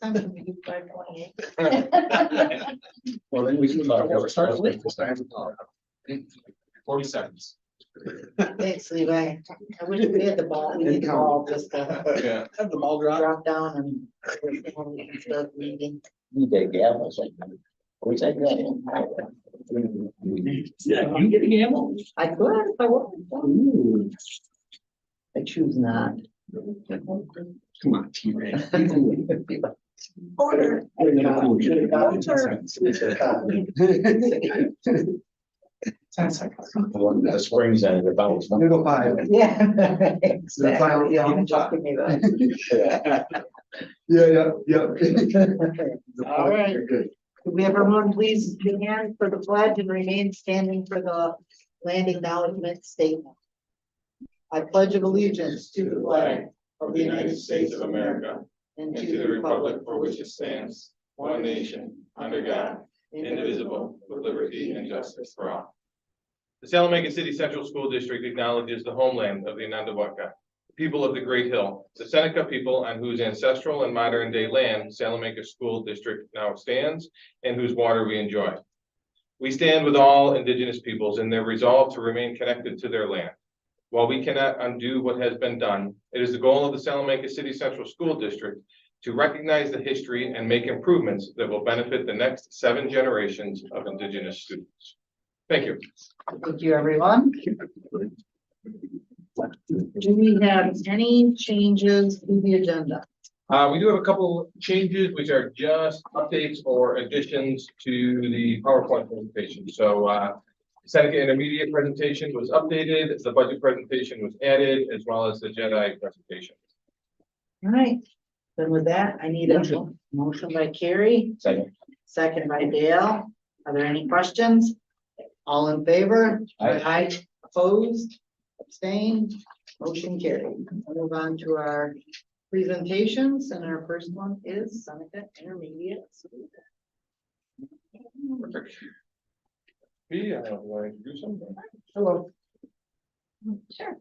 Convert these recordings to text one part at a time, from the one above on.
time when we do 528. Well, then we can start with this time. 40 seconds. Thanks, Levi. I wish we had the ball. We need the ball just to Yeah. Have the ball drop. drop down and start reading. You take gambles. We take that. Yeah, you get a gamble? I could if I wanted. I choose not. Come on, T-Ray. Order. The springs and the bounce. I'm gonna go 5. Yeah. final- Exactly. Yeah, just give me that. Yeah. All right. Good. Could we have everyone please stand for the pledge and remain standing for the land acknowledgement statement? I pledge of allegiance to the flag Of the United States of America and and to the republic for which it stands, one nation, under God, indivisible, with liberty and justice for all. The Salamanca City Central School District acknowledges the homeland of the Anandawaka, the people of the Great Hill, the Seneca people on whose ancestral and modern day land Salamanca School District now stands and whose water we enjoy. We stand with all indigenous peoples in their resolve to remain connected to their land. While we cannot undo what has been done, it is the goal of the Salamanca City Central School District to recognize the history and make improvements that will benefit the next 7 generations of indigenous students. Thank you. Thank you, everyone. Do we have any changes to the agenda? We do have a couple changes, which are just updates or additions to the PowerPoint presentation. So Seneca Intermediate presentation was updated, the budget presentation was added, as well as the Jedi presentation. All right, then with that, I need a motion by Carrie, Second. second by Dale. Are there any questions? All in favor? Aye. Opposed? Abstained? Motion carried. We'll move on to our presentations, and our first one is Seneca Intermediate. Perfect. B, I don't want to do something. Hello. Sure.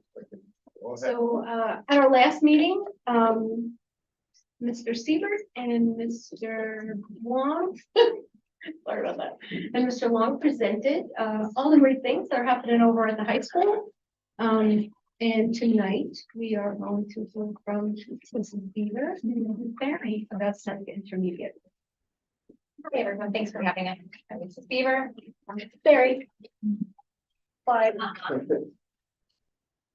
Go ahead. So at our last meeting, Mr. Siebert and Mr. Long, sorry about that, and Mr. Long presented all the great things that are happening over at the high school. And tonight we are going to hear from Mrs. Beaver and Barry about Seneca Intermediate. Hey everyone, thanks for having us. I'm Mrs. Beaver. I'm Mrs. Barry. Slide.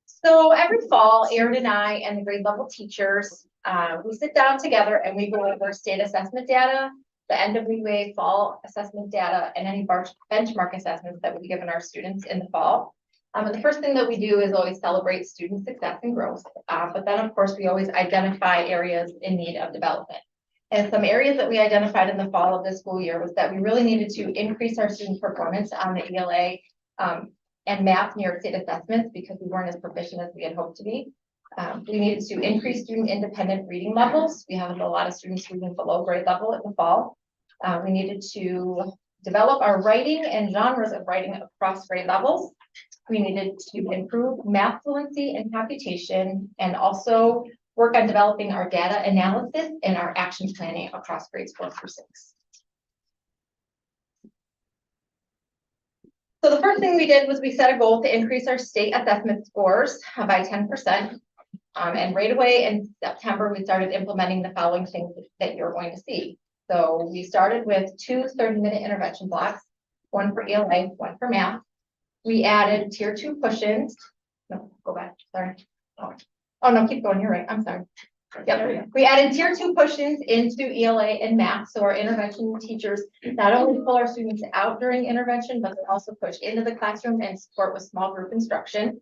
So every fall, Erin and I and the grade level teachers, we sit down together and we go over state assessment data, the end of midway fall assessment data, and any benchmark assessments that we've given our students in the fall. And the first thing that we do is always celebrate student success and growth. But then of course, we always identify areas in need of development. And some areas that we identified in the fall of this school year was that we really needed to increase our student performance on the ELA and math New York State assessments because we weren't as proficient as we had hoped to be. We needed to increase student independent reading levels. We have a lot of students reading below grade level in the fall. We needed to develop our writing and genres of writing across grade levels. We needed to improve math fluency and computation, and also work on developing our data analysis and our action planning across grades 4 through 6. So the first thing we did was we set a goal to increase our state assessment scores by 10%. And right away in September, we started implementing the following things that you're going to see. So we started with 2 30-minute intervention blocks, 1 for ELA, 1 for math. We added tier 2 push-ins. No, go back, sorry. Oh no, keep going, you're right, I'm sorry. Yep. We added tier 2 push-ins into ELA and math. So our intervention teachers not only pull our students out during intervention, but they also push into the classroom and support with small group instruction.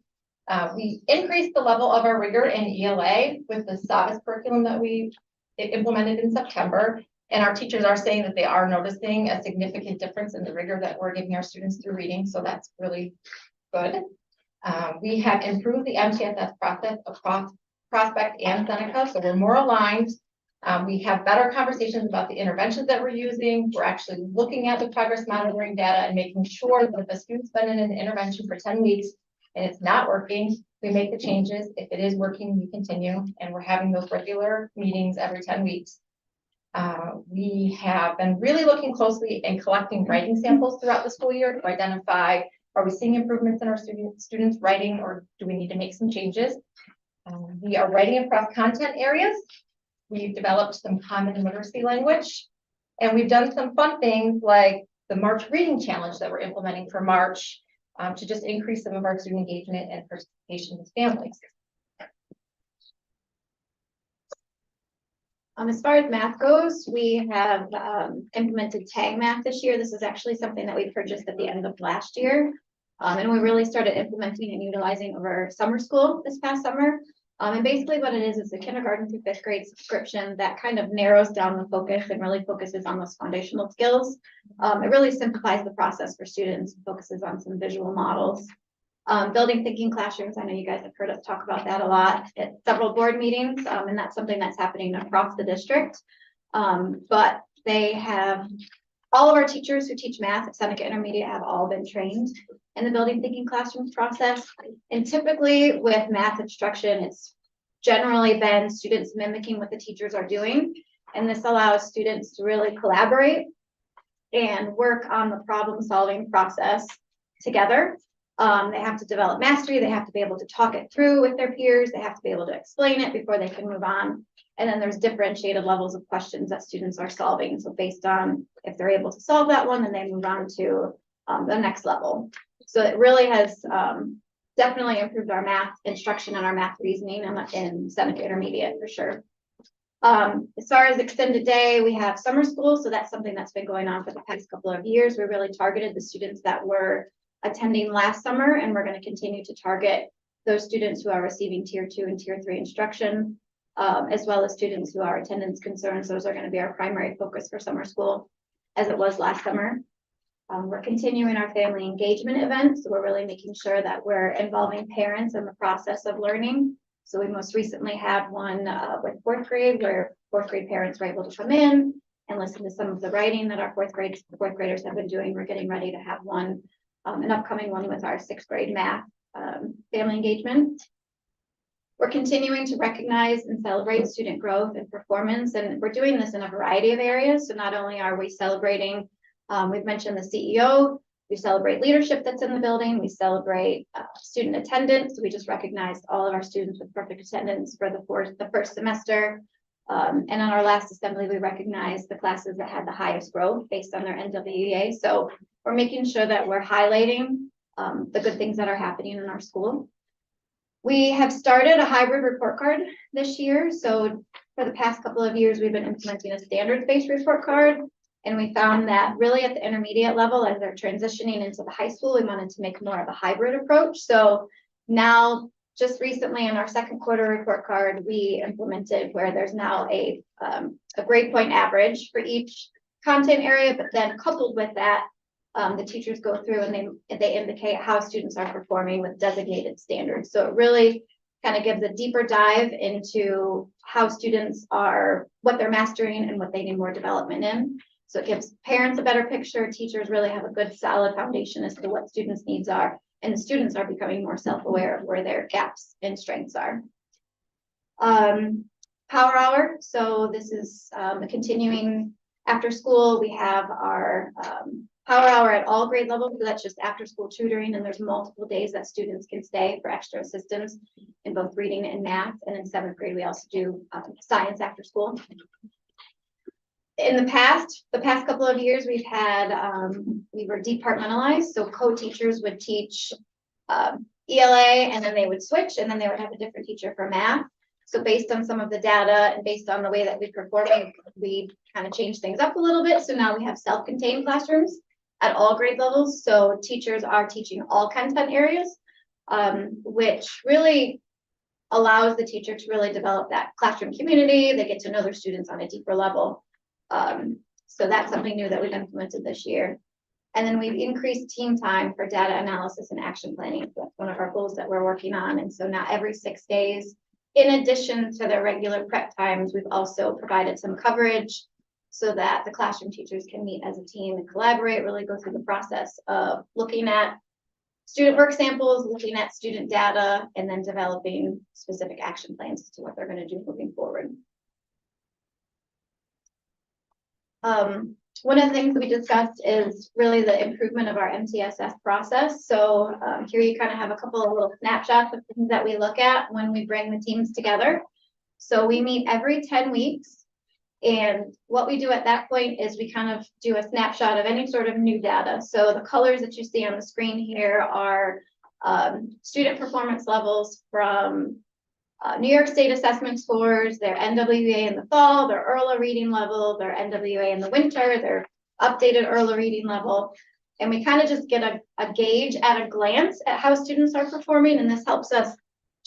We increased the level of our rigor in ELA with the SAVIS curriculum that we implemented in September. And our teachers are saying that they are noticing a significant difference in the rigor that we're giving our students through reading. So that's really good. We have improved the MTSS process across Prospect and Seneca, so we're more aligned. We have better conversations about the interventions that we're using. We're actually looking at the progress monitoring data and making sure that if a student's been in an intervention for 10 weeks and it's not working, we make the changes. If it is working, we continue, and we're having those regular meetings every 10 weeks. We have been really looking closely and collecting writing samples throughout the school year to identify, are we seeing improvements in our students writing, or do we need to make some changes? We are writing across content areas. We've developed some common literacy language, and we've done some fun things like the March reading challenge that we're implementing for March to just increase some of our student engagement and participation with families. As far as math goes, we have implemented tag math this year. This is actually something that we purchased at the end of last year. And we really started implementing and utilizing over summer school this past summer. And basically what it is a kindergarten through fifth grade subscription that kind of narrows down the focus and really focuses on those foundational skills. It really simplifies the process for students, focuses on some visual models. Building thinking classrooms. I know you guys have heard us talk about that a lot at several board meetings, and that's something that's happening across the district. But they have all of our teachers who teach math at Seneca Intermediate have all been trained in the building thinking classrooms process. And typically with math instruction, it's generally been students mimicking what the teachers are doing. And this allows students to really collaborate and work on the problem solving process together. They have to develop mastery. They have to be able to talk it through with their peers. They have to be able to explain it before they can move on. And then there's differentiated levels of questions that students are solving. So based on if they're able to solve that one, then they move on to the next level. So it really has definitely improved our math instruction and our math reasoning in Seneca Intermediate for sure. As far as extended day, we have summer school. So that's something that's been going on for the past couple of years. We really targeted the students that were attending last summer, and we're going to continue to target those students who are receiving tier 2 and tier 3 instruction, as well as students who are attendance concerns. Those are going to be our primary focus for summer school, as it was last summer. We're continuing our family engagement events. So we're really making sure that we're involving parents in the process of learning. So we most recently had one with fourth grade, where fourth grade parents were able to come in and listen to some of the writing that our fourth graders have been doing. We're getting ready to have one, an upcoming one with our sixth grade math family engagement. We're continuing to recognize and celebrate student growth and performance, and we're doing this in a variety of areas. So not only are we celebrating, we've mentioned the CEO, we celebrate leadership that's in the building, we celebrate student attendance. We just recognized all of our students with perfect attendance for the first semester. And on our last assembly, we recognized the classes that had the highest growth based on their NWEA. So we're making sure that we're highlighting the good things that are happening in our school. We have started a hybrid report card this year. So for the past couple of years, we've been implementing a standards-based report card. And we found that really at the intermediate level, as they're transitioning into the high school, we wanted to make more of a hybrid approach. So now, just recently in our second quarter report card, we implemented where there's now a grade point average for each content area, but then coupled with that, the teachers go through and they indicate how students are performing with designated standards. So it really kind of gives a deeper dive into how students are, what they're mastering and what they need more development in. So it gives parents a better picture. Teachers really have a good solid foundation as to what students' needs are, and the students are becoming more self-aware of where their gaps and strengths are. Power Hour. So this is a continuing after school. We have our Power Hour at all grade levels. So that's just after school tutoring, and there's multiple days that students can stay for extra assistance in both reading and math. And in seventh grade, we also do science after school. In the past couple of years, we've had, we were departmentalized. So co-teachers would teach ELA, and then they would switch, and then they would have a different teacher for math. So based on some of the data and based on the way that we perform, we kind of changed things up a little bit. So now we have self-contained classrooms at all grade levels. So teachers are teaching all content areas, which really allows the teacher to really develop that classroom community. They get to know their students on a deeper level. So that's something new that we've implemented this year. And then we've increased team time for data analysis and action planning. So that's one of our goals that we're working on. And so now every 6 days, in addition to their regular prep times, we've also provided some coverage so that the classroom teachers can meet as a team and collaborate, really go through the process of looking at student work samples, looking at student data, and then developing specific action plans as to what they're going to do moving forward. One of the things we discussed is really the improvement of our MTSS process. So here you kind of have a couple of little snapshots of things that we look at when we bring the teams together. So we meet every 10 weeks. And what we do at that point is we kind of do a snapshot of any sort of new data. So the colors that you see on the screen here are student performance levels from New York State assessment scores, their NWA in the fall, their ERLA reading level, their NWA in the winter, their updated ERLA reading level. And we kind of just get a gauge at a glance at how students are performing. And this helps us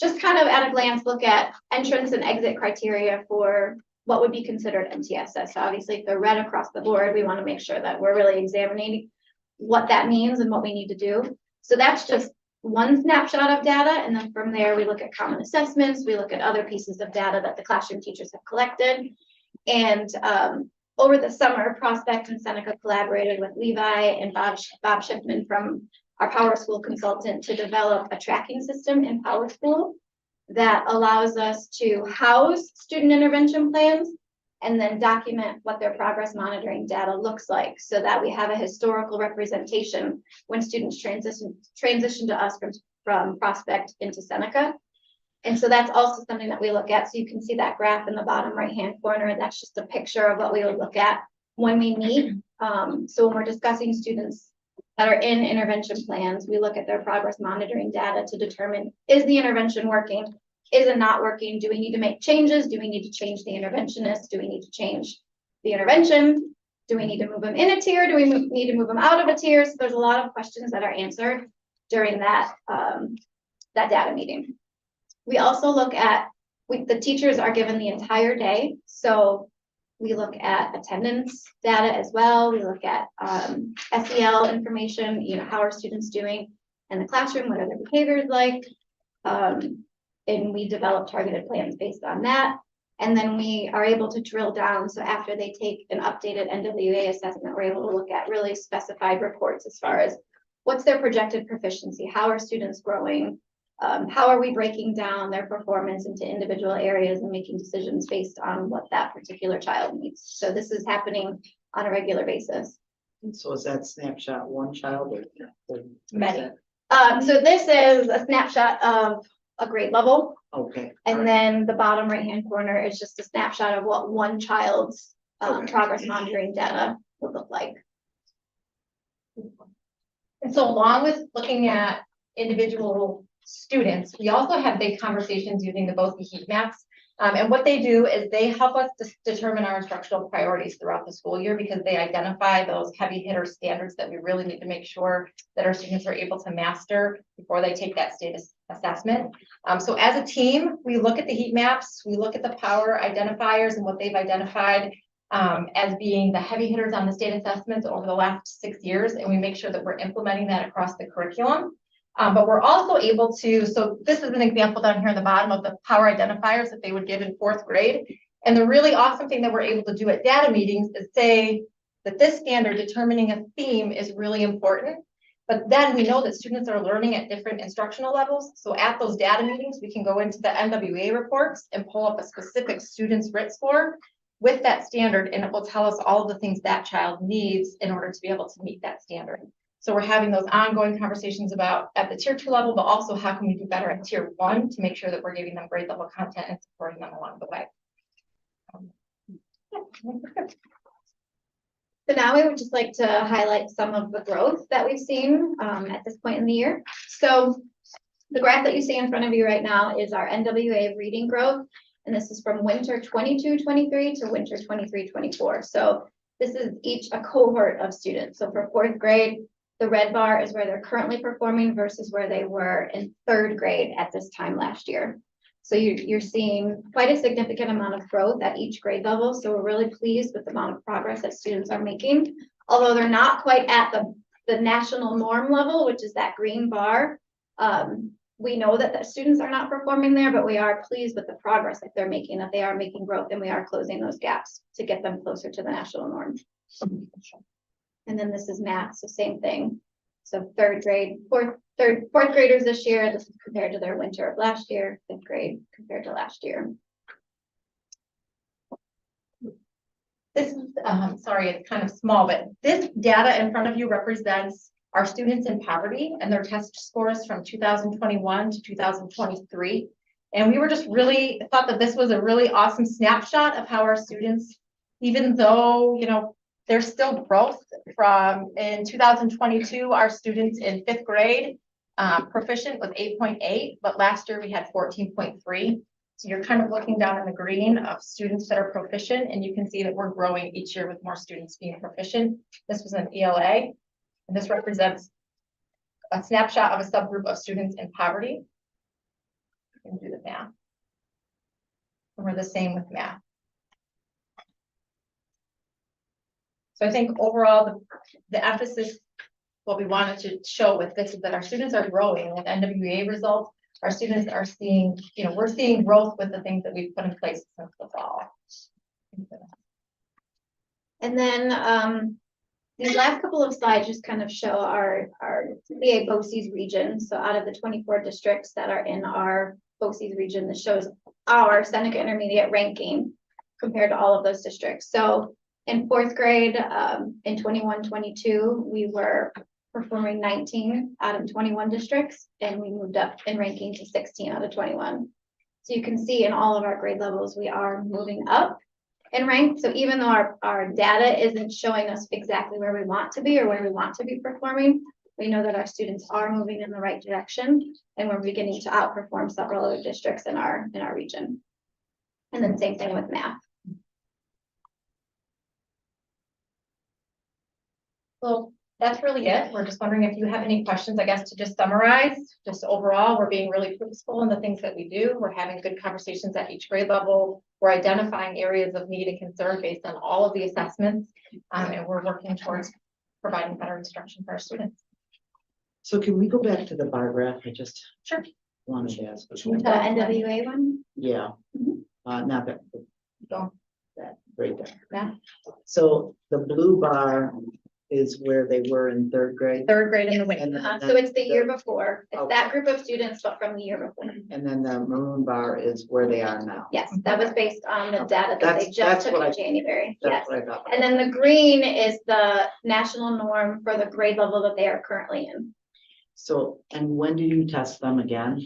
just kind of at a glance look at entrance and exit criteria for what would be considered MTSS. So obviously, if they're red across the board, we want to make sure that we're really examining what that means and what we need to do. So that's just one snapshot of data, and then from there we look at common assessments, we look at other pieces of data that the classroom teachers have collected. And over the summer, Prospect and Seneca collaborated with Levi and Bob Shipman from our Power School consultant to develop a tracking system in Power School that allows us to house student intervention plans and then document what their progress monitoring data looks like, so that we have a historical representation when students transition to us from Prospect into Seneca. And so that's also something that we look at. So you can see that graph in the bottom right-hand corner. That's just a picture of what we would look at when we meet. So when we're discussing students that are in intervention plans, we look at their progress monitoring data to determine, is the intervention working? Is it not working? Do we need to make changes? Do we need to change the interventionist? Do we need to change the intervention? Do we need to move them in a tier? Do we need to move them out of a tier? So there's a lot of questions that are answered during that, that data meeting. We also look at, the teachers are given the entire day. So we look at attendance data as well. We look at SEL information, how are students doing in the classroom? What are their behaviors like? And we develop targeted plans based on that. And then we are able to drill down. So after they take an updated NWA assessment, we're able to look at really specified reports as far as what's their projected proficiency, how are students growing, how are we breaking down their performance into individual areas and making decisions based on what that particular child needs. So this is happening on a regular basis. And so is that snapshot one child or Many. So this is a snapshot of a grade level. Okay. And then the bottom right-hand corner is just a snapshot of what one child's progress monitoring data would look like. And so along with looking at individual students, we also have big conversations using both the heat maps. And what they do is they help us to determine our instructional priorities throughout the school year, because they identify those heavy hitter standards that we really need to make sure that our students are able to master before they take that state assessment. So as a team, we look at the heat maps, we look at the power identifiers and what they've identified as being the heavy hitters on the state assessments over the last 6 years, and we make sure that we're implementing that across the curriculum. But we're also able to, so this is an example down here in the bottom of the power identifiers that they would give in 4th grade. And the really awesome thing that we're able to do at data meetings is say that this standard, determining a theme, is really important. But then we know that students are learning at different instructional levels. So at those data meetings, we can go into the NWA reports and pull up a specific student's RIT score with that standard, and it will tell us all of the things that child needs in order to be able to meet that standard. So we're having those ongoing conversations about at the tier 2 level, but also how can we do better at tier 1 to make sure that we're giving them grade level content and supporting them along the way. So now we would just like to highlight some of the growth that we've seen at this point in the year. So the graph that you see in front of you right now is our NWA reading growth. And this is from winter 22-23 to winter 23-24. So this is each a cohort of students. So for 4th grade, the red bar is where they're currently performing versus where they were in 3rd grade at this time last year. So you're seeing quite a significant amount of growth at each grade level. So we're really pleased with the amount of progress that students are making, although they're not quite at the national norm level, which is that green bar. We know that the students are not performing there, but we are pleased with the progress that they're making, that they are making growth, and we are closing those gaps to get them closer to the national norm. And then this is math, so same thing. So 3rd grade, 4th graders this year, this is compared to their winter of last year, 5th grade compared to last year. This is, sorry, it's kind of small, but this data in front of you represents our students in poverty and their test scores from 2021 to 2023. And we were just really thought that this was a really awesome snapshot of how our students, even though, you know, there's still growth from in 2022, our students in 5th grade proficient was 8.8, but last year we had 14.3. So you're kind of looking down in the green of students that are proficient, and you can see that we're growing each year with more students being proficient. This was an ELA, and this represents a snapshot of a subgroup of students in poverty. You can do the math. And we're the same with math. So I think overall, the emphasis, what we wanted to show with this is that our students are growing with NWEA results. Our students are seeing, you know, we're seeing growth with the things that we've put in place since the fall. And then these last couple of slides just kind of show our CA BOCES region. So out of the 24 districts that are in our BOCES region, this shows our Seneca Intermediate ranking compared to all of those districts. So in 4th grade, in 21-22, we were performing 19 out of 21 districts, and we moved up in ranking to 16 out of 21. So you can see in all of our grade levels, we are moving up in rank. So even though our data isn't showing us exactly where we want to be or where we want to be performing, we know that our students are moving in the right direction, and we're beginning to outperform several other districts in our region. And then same thing with math. So that's really it. We're just wondering if you have any questions, I guess, to just summarize. Just overall, we're being really purposeful in the things that we do. We're having good conversations at each grade level. We're identifying areas of need and concern based on all of the assessments. And we're working towards providing better instruction for our students. So can we go back to the bar graph? I just Sure. wanted to ask. The NWA one? Yeah. Mhm. Not that. Go. That right there. Yeah. So the blue bar is where they were in 3rd grade. 3rd grade in the wing. And So it's the year before. It's Okay. that group of students, but from the year before. And then the maroon bar is where they are now. Yes, that was based on the data that they That's just took what in I- January. Yes. That's what I thought. And then the green is the national norm for the grade level that they are currently in. So, and when do you test them again?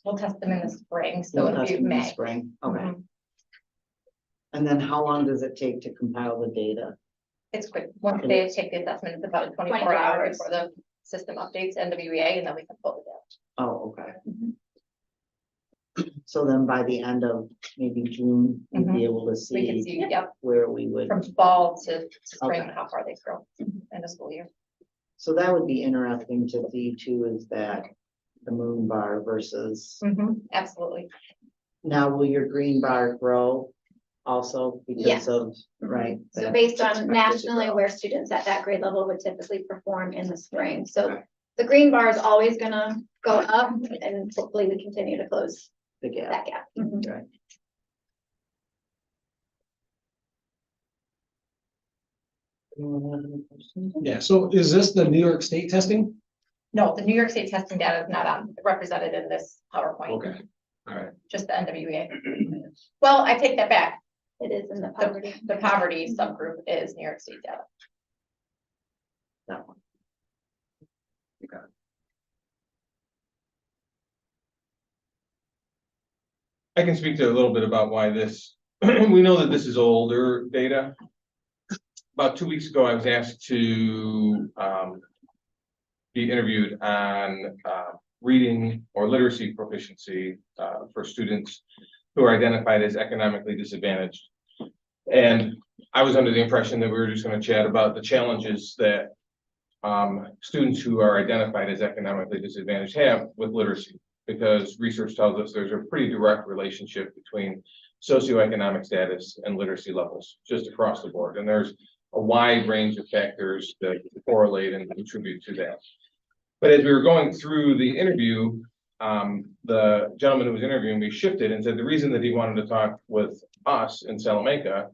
We'll test them in the spring, so You'll it'll test be them in the May. Spring, okay. Mhm. And then how long does it take to compile the data? It's quick. Once they take the assessment, it's about 24 24 hours hours. before the system updates NWEA, and then we can pull it down. Oh, okay. Mm-hmm. So then by the end of maybe June, we'd be able to We can see see, yep, where we would. from fall to spring, Okay. how far they grow in the school year. So that would be interesting to see too, is that the moon bar versus, Absolutely. now will your green bar grow also because Yes. of, right? So that's based on expected to nationally grow. where students at that grade level would typically perform in the spring. So Okay. the green bar is always gonna go up, and hopefully we continue to close The gap. that gap. Mhm. Right. Anyone have any questions? Yeah, so is this the New York State testing? No, the New York State testing data is not represented in this PowerPoint. Okay, all right. Just the NWEA. Well, I take that back. It is in the poverty. The poverty subgroup is New York State data. That one. I can speak to a little bit about why this, we know that this is older data. About 2 weeks ago, I was asked to be interviewed on reading or literacy proficiency for students who are identified as economically disadvantaged. And I was under the impression that we were just going to chat about the challenges that students who are identified as economically disadvantaged have with literacy, because research tells us there's a pretty direct relationship between socioeconomic status and literacy levels just across the board. And there's a wide range of factors that correlate and contribute to that. But as we were going through the interview, the gentleman who was interviewing me shifted and said the reason that he wanted to talk with us in Salamanca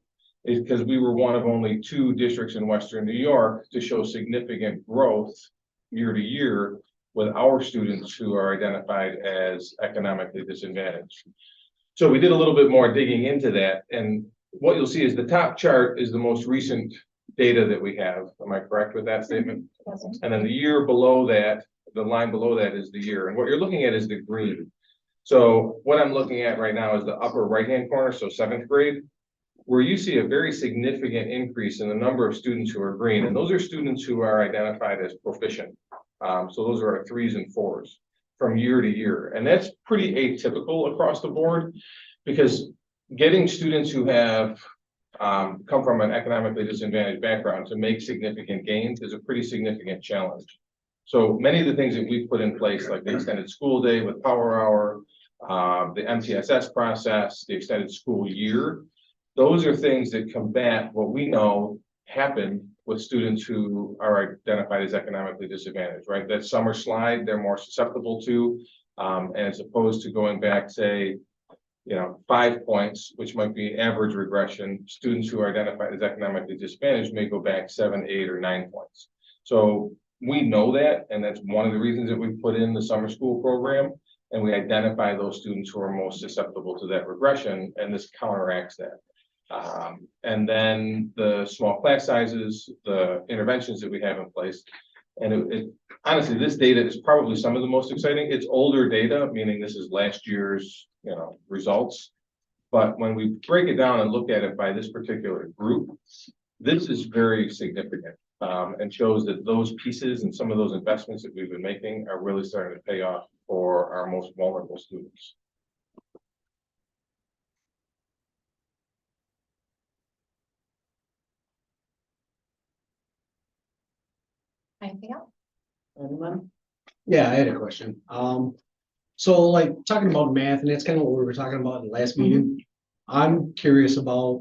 is because we were one of only 2 districts in Western New York to show significant growth year to year with our students who are identified as economically disadvantaged. So we did a little bit more digging into that, and what you'll see is the top chart is the most recent data that we have. Am I correct with that statement? And then the year below that, the line below that is the year. And what you're looking at is the green. So what I'm looking at right now is the upper right-hand corner, so 7th grade, where you see a very significant increase in the number of students who are green. And those are students who are identified as proficient. So those are our 3s and 4s from year to year. And that's pretty atypical across the board, because getting students who have come from an economically disadvantaged background to make significant gains is a pretty significant challenge. So many of the things that we've put in place, like the extended school day with Power Hour, the MTSS process, the extended school year, those are things that combat what we know happen with students who are identified as economically disadvantaged, right? That summer slide, they're more susceptible to, and as opposed to going back, say, 5 points, which might be average regression, students who are identified as economically disadvantaged may go back 7, 8, or 9 points. So we know that, and that's one of the reasons that we put in the summer school program, and we identify those students who are most susceptible to that regression, and this counteracts that. And then the small class sizes, the interventions that we have in place, and honestly, this data is probably some of the most exciting. It's older data, meaning this is last year's results. But when we break it down and look at it by this particular group, this is very significant, and shows that those pieces and some of those investments that we've been making are really starting to pay off for our most vulnerable students. Anything else? Anyone? Yeah, I had a question. So like talking about math, and that's kind of what we were talking about in the last meeting. I'm curious about,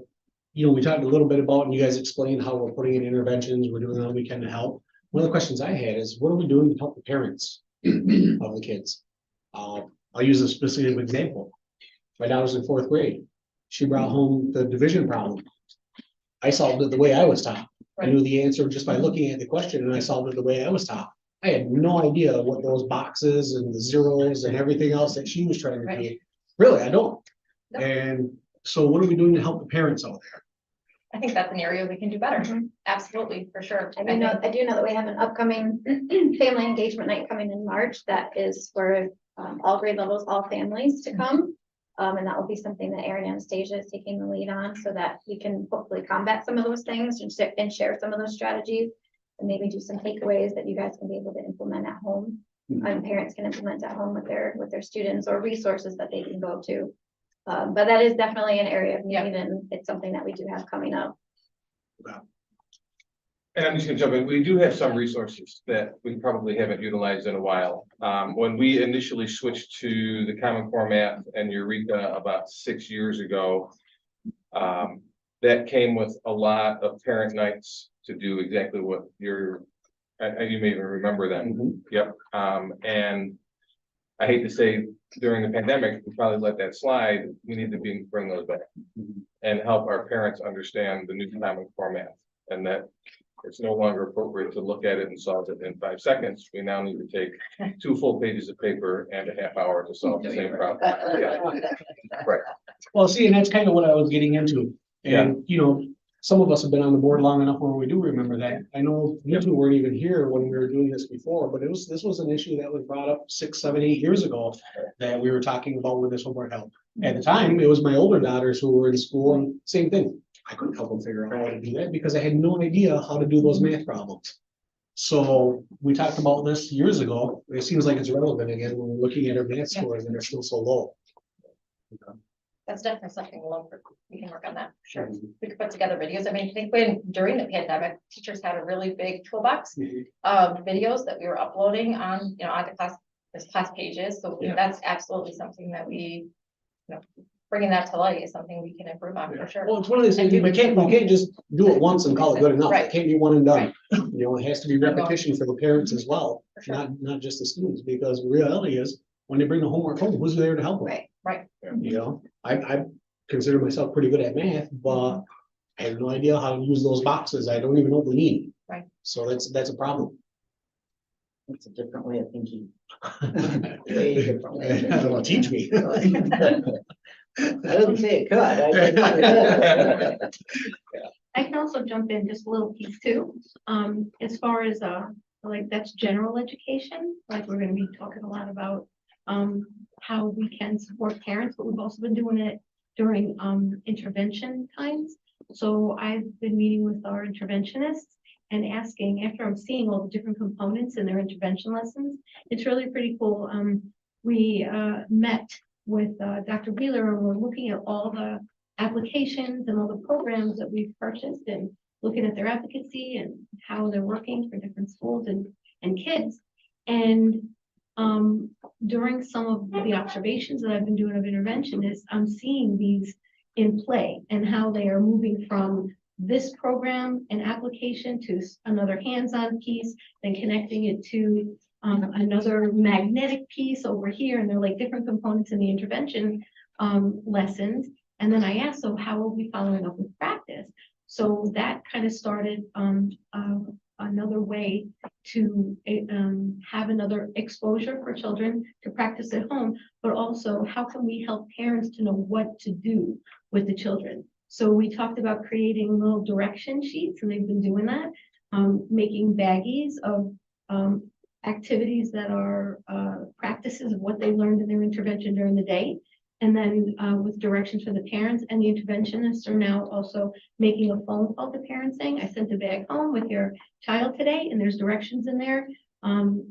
we talked a little bit about, and you guys explained how we're putting in interventions, we're doing all we can to help. One of the questions I had is, what are we doing to help the parents of the kids? I'll use a specific example. My daughter's in 4th grade. She brought home the division problem. I solved it the way I was taught. I knew the answer just by looking at the question, and I solved it the way I was taught. I had no idea what those boxes and the zeros and everything else that she was trying to create. Really, I don't. No. And so what are we doing to help the parents out there? I think that's an area we can do better. Absolutely, for sure. I do know that we have an upcoming family engagement night coming in March that is for all grade levels, all families to come. And that will be something that Erin Anastasia is taking the lead on, so that we can hopefully combat some of those things and share some of those strategies, and maybe do some takeaways that you guys can be able to implement at home. And parents can implement at home with their students, or resources that they can go to. But that is definitely an area of need, and it's something that we do have coming up. And I'm just gonna jump in. We do have some resources that we probably haven't utilized in a while. When we initially switched to the Common Core Math and Eureka about 6 years ago, that came with a lot of parent nights to do exactly what you may even remember them. Yep. And I hate to say, during the pandemic, we probably let that slide. We need to bring those back and help our parents understand the new Common Core Math, and that it's no longer appropriate to look at it and solve it in 5 seconds. We now need to take 2 full pages of paper and a half hour to solve the same problem. Right. Well, see, and that's kind of what I was getting into. And, some of us have been on the board long enough where we do remember that. I know you two weren't even here when we were doing this before, but this was an issue that was brought up 6, 7, 8 years ago that we were talking about with this homework help. At the time, it was my older daughters who were in school, and same thing. I couldn't help them figure out how to do that because I had no idea how to do those math problems. So we talked about this years ago. It seems like it's relevant again when we're looking at our math scores and they're still so low. That's definitely something we can work on that. Sure. We could put together videos. I mean, I think during the pandemic, teachers had a really big toolbox of videos that we were uploading on, onto class pages. So that's absolutely something that we, bringing that to light is something we can improve on for sure. Well, it's one of those things, we can't just do it once and call it good enough. Right. It can't be one and done. It has to be repetition for the parents as well, Sure. not just the students, because the reality is, when they bring the homework home, who's there to help them? Right. I consider myself pretty good at math, but I have no idea how to use those boxes. I don't even know the meaning. Right. So that's a problem. It's a different way of thinking. Way different way of thinking. Well, teach me. I didn't say it could. I can also jump in just a little piece too. As far as, like that's general education, like we're gonna be talking a lot about, how we can support parents, but we've also been doing it during, intervention times. So I've been meeting with our interventionists and asking, after I'm seeing all the different components in their intervention lessons, it's really pretty cool. We, met with, Dr. Wheeler, and we're looking at all the applications and all the programs that we've purchased and looking at their efficacy and how they're working for different schools and kids. And during some of the observations that I've been doing of interventionists, I'm seeing these in play and how they are moving from this program and application to another hands-on piece, then connecting it to another magnetic piece over here. And they're like different components in the intervention lessons. And then I asked, so how are we following up with practice? So that kind of started another way to have another exposure for children to practice at home, but also how can we help parents to know what to do with the children? So we talked about creating little direction sheets, and they've been doing that, making baggies of activities that are practices of what they learned in their intervention during the day. And then with directions for the parents, and the interventionists are now also making a phone call to parents saying, I sent a bag home with your child today, and there's directions in there.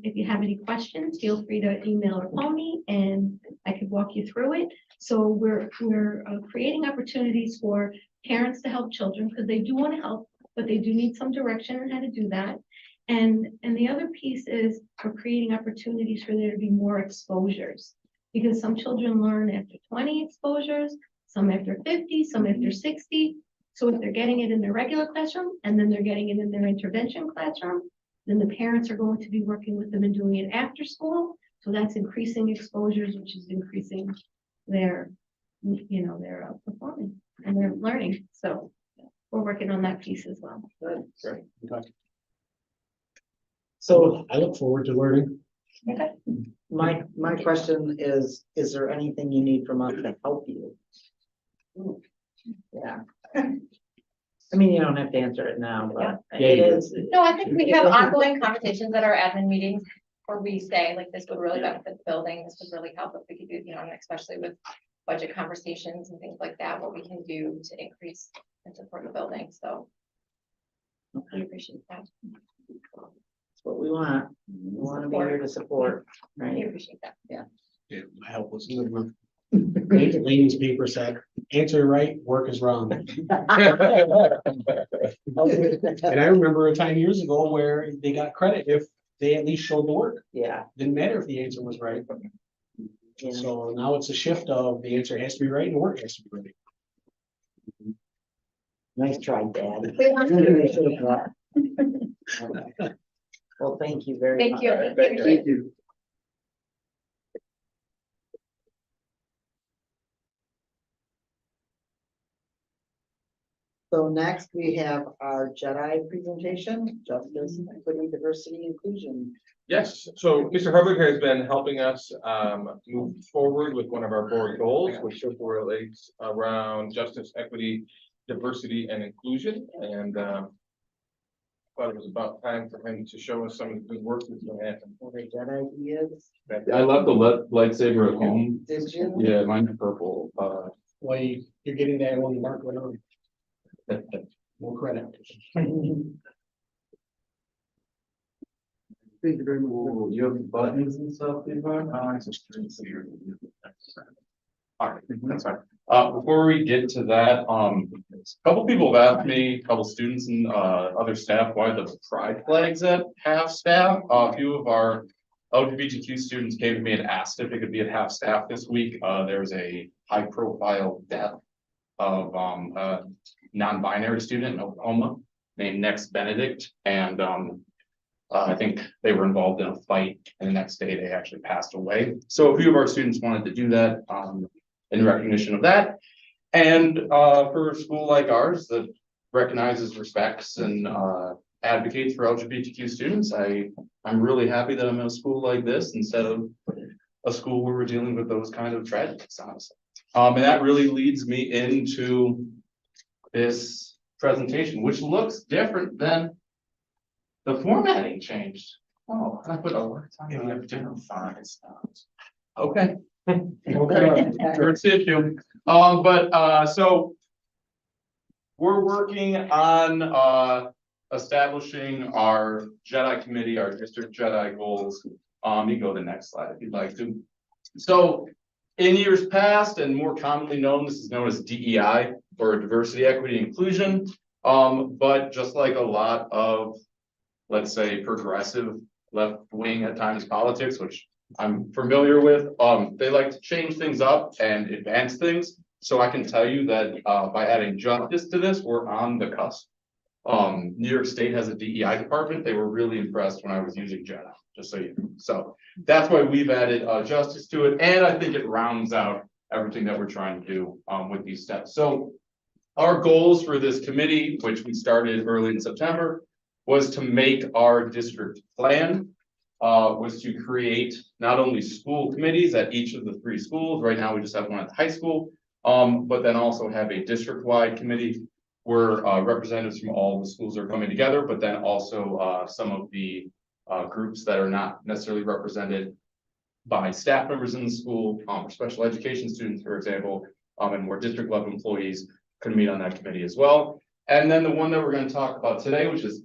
If you have any questions, feel free to email or call me and I could walk you through it. So we're creating opportunities for parents to help children because they do want to help, but they do need some direction on how to do that. And the other piece is we're creating opportunities for there to be more exposures, because some children learn after 20 exposures, some after 50, some after 60. So if they're getting it in their regular classroom and then they're getting it in their intervention classroom, then the parents are going to be working with them and doing it after school. So that's increasing exposures, which is increasing their, their performance and their learning. So we're working on that piece as well. Great. Okay. So I look forward to learning. Okay. my question is there anything you need from us to help you? Yeah. I mean, you don't have to answer it now, but Yeah, it you do. is. No, I think we have ongoing conversations at our admin meetings where we say, like, this would really benefit the building, this would really help if we could do, and especially with budget conversations and things like that, what we can do to increase and support the building, so. I appreciate that. That's what we want. We want to be here to support, I right? appreciate that. Yeah, my help was good enough. Lane's paper said, answer right, work is wrong. And I remember a time years ago where they got credit if they at least showed the work. Yeah. Didn't matter if the answer was right. Yeah. So now it's a shift of the answer has to be right and the work has to be right. Nice try, Dad. We want to- Well, thank you very Thank much. you. Thank you. So next we have our JEDI presentation, Justice, Equity, Diversity, Inclusion. Yes, so Mr. Hubbard has been helping us move forward with one of our board goals, which relates around justice, equity, diversity, and inclusion. And thought it was about time for him to show us some of the good work that's been happening. What are JEDI ideas? I left the lightsaber at home. Did you? Yeah, mine's purple. Well, you're getting that one mark right on. More credit. Thank you very much. Ooh, you have buttons and stuff, Levi? All right, that's fine. Before we get to that, a couple people have asked me, a couple students and other staff, why the pride flag's at half staff. A few of our LGBTQ students came to me and asked if it could be at half staff this week. There's a high profile death of a non-binary student in Oklahoma named Next Benedict, and I think they were involved in a fight, and the next day they actually passed away. So a few of our students wanted to do that in recognition of that. And for a school like ours that recognizes, respects, and advocates for LGBTQ students, I'm really happy that I'm in a school like this instead of a school where we're dealing with those kind of tragedies, honestly. And that really leads me into this presentation, which looks different than the formatting changed. Oh, I put a word on it. We have different fonts. Okay. Okay, first issue. So we're working on establishing our Jedi committee, our district Jedi goals. You can go to the next slide if you'd like to. So in years past, and more commonly known, this is known as DEI, or diversity, equity, inclusion. But just like a lot of, let's say, progressive left wing at times politics, which I'm familiar with, they like to change things up and advance things. So I can tell you that by adding justice to this, we're on the cusp. New York State has a DEI department. They were really impressed when I was using Jedi, just so you know. So that's why we've added justice to it. And I think it rounds out everything that we're trying to do with these steps. So our goals for this committee, which we started early in September, was to make our district plan, was to create not only school committees at each of the 3 schools. Right now, we just have one at the high school, but then also have a district-wide committee where representatives from all the schools are coming together, but then also some of the groups that are not necessarily represented by staff members in the school, or special education students, for example, and more district level employees can meet on that committee as well. And then the one that we're going to talk about today, which is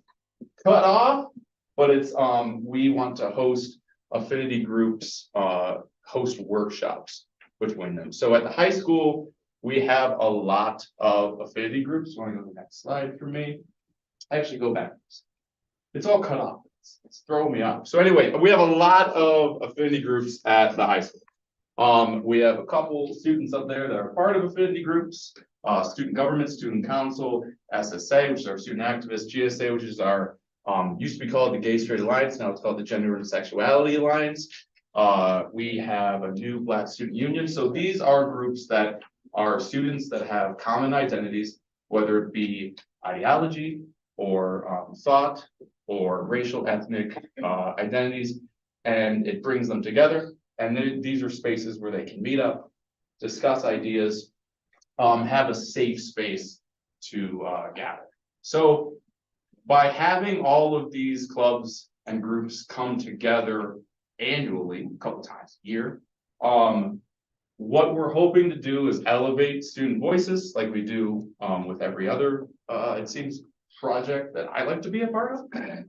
cut off, but it's we want to host affinity groups, host workshops between them. So at the high school, we have a lot of affinity groups. Want to go to the next slide for me? I actually go back. It's all cut off. It's throwing me off. So anyway, we have a lot of affinity groups at the high school. We have a couple students up there that are part of affinity groups, student government, student council, SSA, which is our student activist, GSA, which is our, used to be called the Gay Straight Alliance, now it's called the Gender and Sexuality Alliance. We have a new Black Student Union. So these are groups that are students that have common identities, whether it be ideology or thought or racial, ethnic identities, and it brings them together. And these are spaces where they can meet up, discuss ideas, have a safe space to gather. So by having all of these clubs and groups come together annually, a couple times a year, what we're hoping to do is elevate student voices like we do with every other, it seems, project that I like to be a part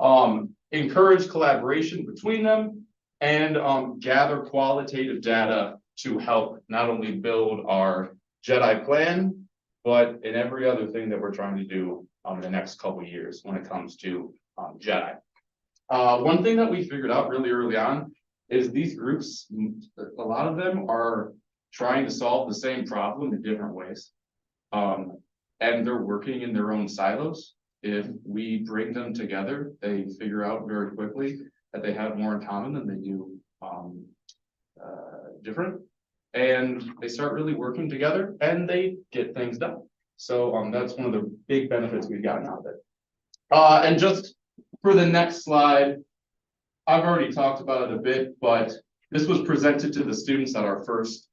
of, encourage collaboration between them, and gather qualitative data to help not only build our Jedi plan, but in every other thing that we're trying to do in the next couple of years when it comes to Jedi. One thing that we figured out really early on is these groups, a lot of them are trying to solve the same problem in different ways. And they're working in their own silos. If we bring them together, they figure out very quickly that they have more in common than they do different. And they start really working together and they get things done. So that's one of the big benefits we've gotten out of it. And just for the next slide, I've already talked about it a bit, but this was presented to the students at our first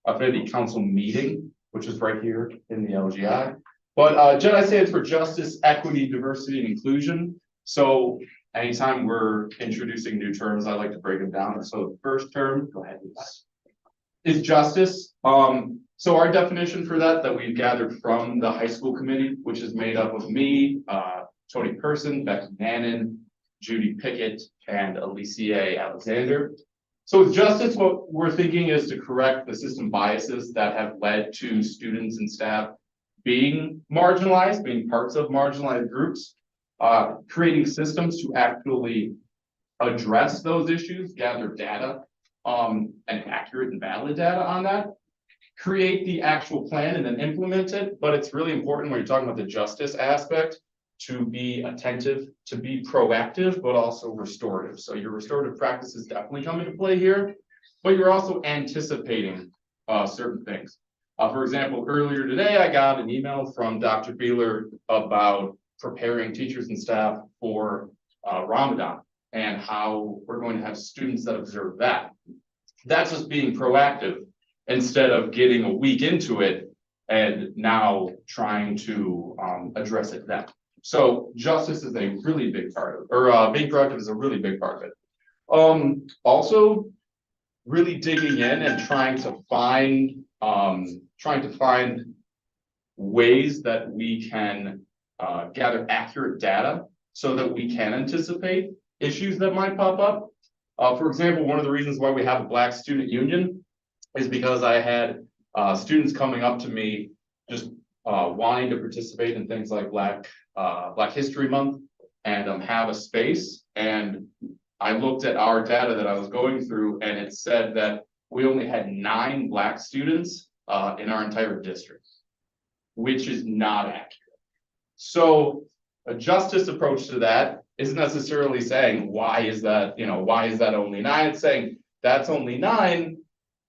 affinity council meeting, which is right here in the LGI. But Jedi stands for Justice, Equity, Diversity, and Inclusion. So anytime we're introducing new terms, I like to break them down. So the first term, go ahead, is justice. So our definition for that we've gathered from the high school committee, which is made up of me, Tony Person, Becky Nannon, Judy Pickett, and Alicia Alexander. So with justice, what we're thinking is to correct the system biases that have led to students and staff being marginalized, being parts of marginalized groups, creating systems to actually address those issues, gather data, and accurate and valid data on that, create the actual plan and then implement it. But it's really important when you're talking about the justice aspect to be attentive, to be proactive, but also restorative. So your restorative practices definitely come into play here, but you're also anticipating certain things. For example, earlier today, I got an email from Dr. Beeler about preparing teachers and staff for Ramadan and how we're going to have students that observe that. That's just being proactive. instead of getting a week into it and now trying to address it then. So justice is a really big part of it, or being proactive is a really big part of it. Also really digging in and trying to find ways that we can gather accurate data so that we can anticipate issues that might pop up. For example, one of the reasons why we have a Black student union is because I had students coming up to me just wanting to participate in things like Black History Month and have a space. And I looked at our data that I was going through, and it said that we only had 9 Black students in our entire district, which is not accurate. So a justice approach to that isn't necessarily saying, why is that only 9? It's saying that's only 9.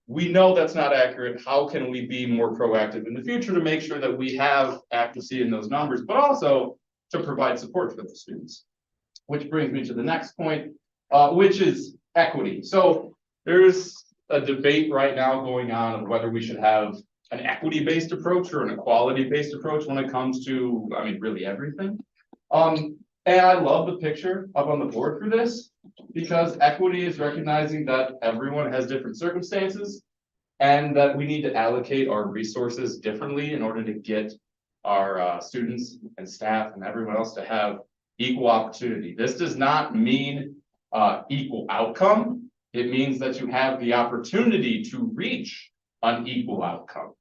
We know that's not accurate. How can we be more proactive in the future to make sure that we have accuracy in those numbers, but also to provide support for the students? Which brings me to the next point, which is equity. So there's a debate right now going on of whether we should have an equity-based approach or an equality-based approach when it comes to, I mean, really everything. And I love the picture up on the board for this, because equity is recognizing that everyone has different circumstances and that we need to allocate our resources differently in order to get our students and staff and everyone else to have equal opportunity. This does not mean equal outcome. It means that you have the opportunity to reach an equal outcome.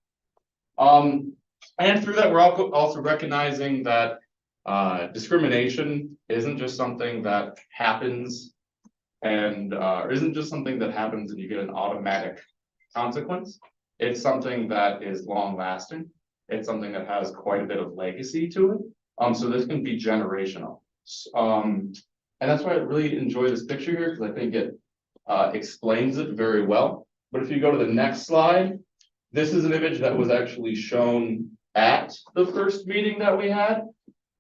And through that, we're also recognizing that discrimination isn't just something that happens and isn't just something that happens and you get an automatic consequence. It's something that is long lasting. It's something that has quite a bit of legacy to it. So this can be generational. And that's why I really enjoy this picture here, because I think it explains it very well. But if you go to the next slide, this is an image that was actually shown at the first meeting that we had.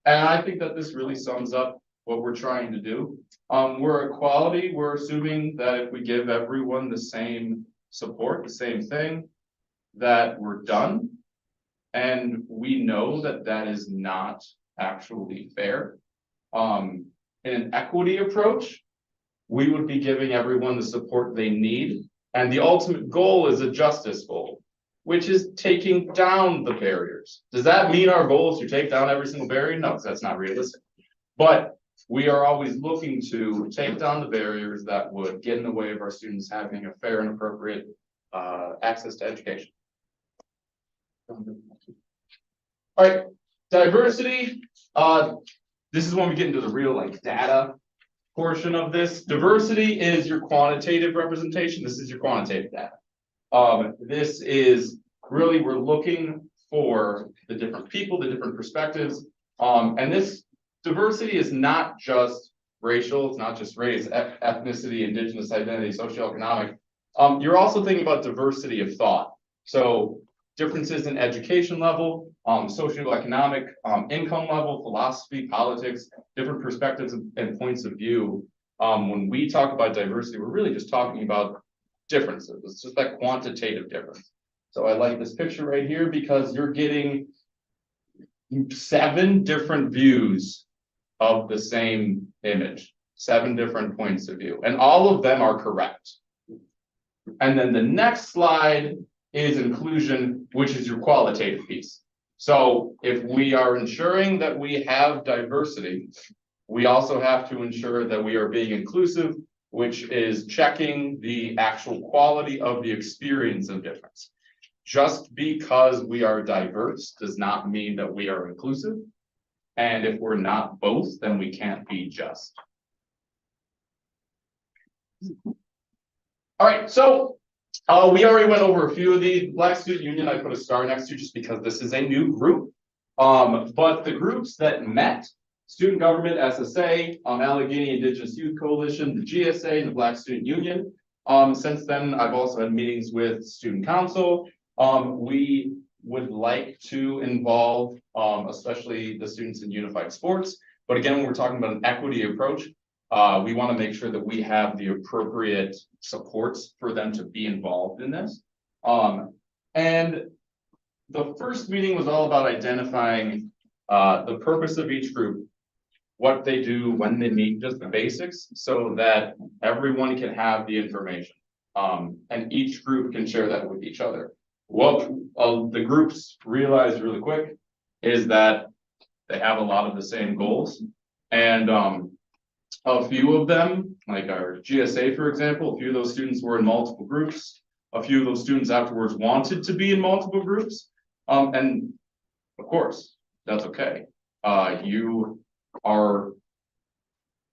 And I think that this really sums up what we're trying to do. We're equality. We're assuming that if we give everyone the same support, the same thing, that we're done. And we know that that is not actually fair. In an equity approach, we would be giving everyone the support they need. And the ultimate goal is a justice goal, which is taking down the barriers. Does that mean our goal is to take down every single barrier? No, because that's not realistic. But we are always looking to take down the barriers that would get in the way of our students having a fair and appropriate access to education. All right, diversity. This is when we get into the real data portion of this. Diversity is your quantitative representation. This is your quantitative data. This is really, we're looking for the different people, the different perspectives. And this diversity is not just racial, it's not just race, ethnicity, indigenous identity, socioeconomic. You're also thinking about diversity of thought. So differences in education level, socioeconomic, income level, philosophy, politics, different perspectives and points of view. When we talk about diversity, we're really just talking about differences. It's just that quantitative difference. So I like this picture right here because you're getting 7 different views of the same image, 7 different points of view, and all of them are correct. And then the next slide is inclusion, which is your qualitative piece. So if we are ensuring that we have diversity, we also have to ensure that we are being inclusive, which is checking the actual quality of the experience of difference. Just because we are diverse does not mean that we are inclusive. And if we're not both, then we can't be just. All right, so we already went over a few of the Black Student Union. I put a star next to just because this is a new group. But the groups that met, Student Government, SSA, Allegheny Indigenous Youth Coalition, the GSA, and the Black Student Union. Since then, I've also had meetings with Student Council. We would like to involve, especially the students in unified sports. But again, when we're talking about an equity approach, we want to make sure that we have the appropriate supports for them to be involved in this. And the first meeting was all about identifying the purpose of each group, what they do when they meet, just the basics, so that everyone can have the information. And each group can share that with each other. What the groups realized really quick is that they have a lot of the same goals. And a few of them, like our GSA, for example, a few of those students were in multiple groups. A few of those students afterwards wanted to be in multiple groups. And of course, that's okay. You are,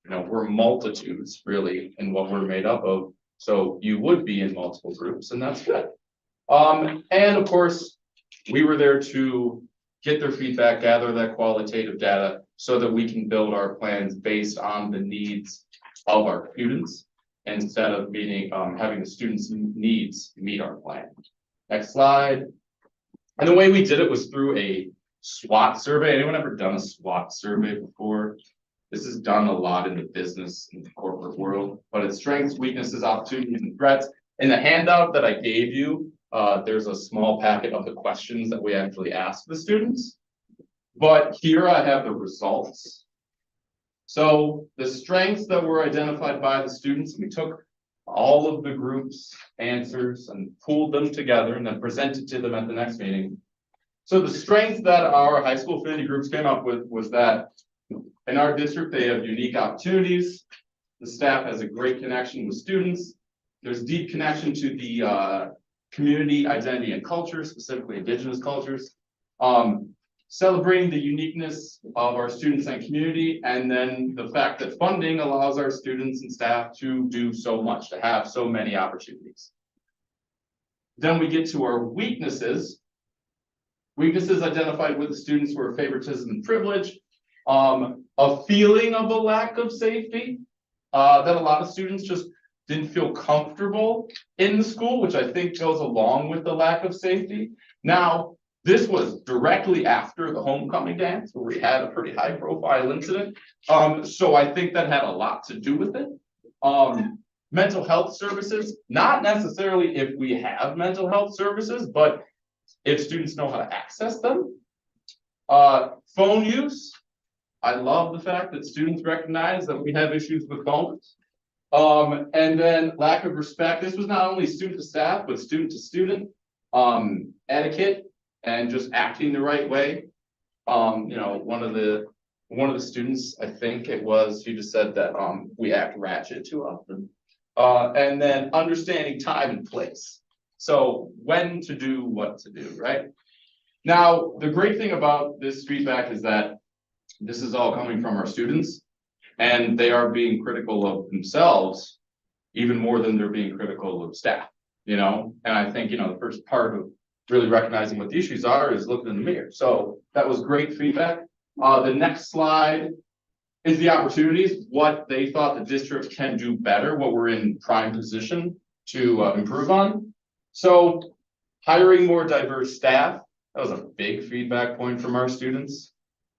we're multitudes really in what we're made up of. So you would be in multiple groups, and that's good. And of course, we were there to get their feedback, gather that qualitative data so that we can build our plans based on the needs of our students instead of having the students' needs meet our plan. Next slide. And the way we did it was through a SWOT survey. Anyone ever done a SWOT survey before? This is done a lot in the business and the corporate world, but it's strengths, weaknesses, opportunities, and threats. In the handout that I gave you, there's a small packet of the questions that we actually asked the students. But here I have the results. So the strengths that were identified by the students, we took all of the group's answers and pooled them together and then presented to them at the next meeting. So the strength that our high school affinity groups came up with was that in our district, they have unique opportunities. The staff has a great connection with students. There's deep connection to the community identity and culture, specifically Indigenous cultures. Celebrating the uniqueness of our students and community, and then the fact that funding allows our students and staff to do so much, to have so many opportunities. Then we get to our weaknesses. Weaknesses identified with the students were favoritism and privilege, a feeling of a lack of safety, that a lot of students just didn't feel comfortable in the school, which I think goes along with the lack of safety. Now, this was directly after the homecoming dance, where we had a pretty high profile incident. So I think that had a lot to do with it. Mental health services, not necessarily if we have mental health services, but if students know how to access them. Phone use. I love the fact that students recognize that we have issues with phones. And then lack of respect. This was not only student to staff, but student to student. Etiquette and just acting the right way. One of the students, I think it was, he just said that we act ratchet too often. And then understanding time and place. So when to do what to do, right? Now, the great thing about this feedback is that this is all coming from our students, and they are being critical of themselves even more than they're being critical of staff, and I think, the first part of really recognizing what the issues are is looking in the mirror. So that was great feedback. The next slide is the opportunities, what they thought the district can do better, what we're in prime position to improve on. So hiring more diverse staff, that was a big feedback point from our students.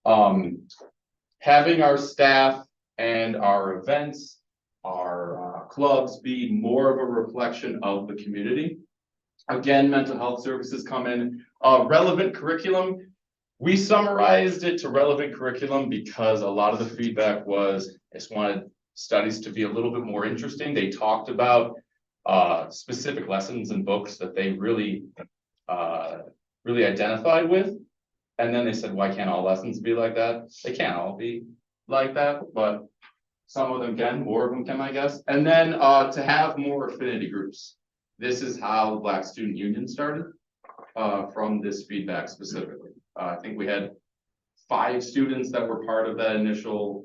Having our staff and our events, our clubs be more of a reflection of the community. Again, mental health services come in. Relevant curriculum, we summarized it to relevant curriculum because a lot of the feedback was, I just wanted studies to be a little bit more interesting. They talked about specific lessons and books that they really identified with. And then they said, why can't all lessons be like that? They can't all be like that, but some of them can, more of them can, I guess. And then to have more affinity groups. This is how the Black Student Union started from this feedback specifically. I think we had 5 students that were part of that initial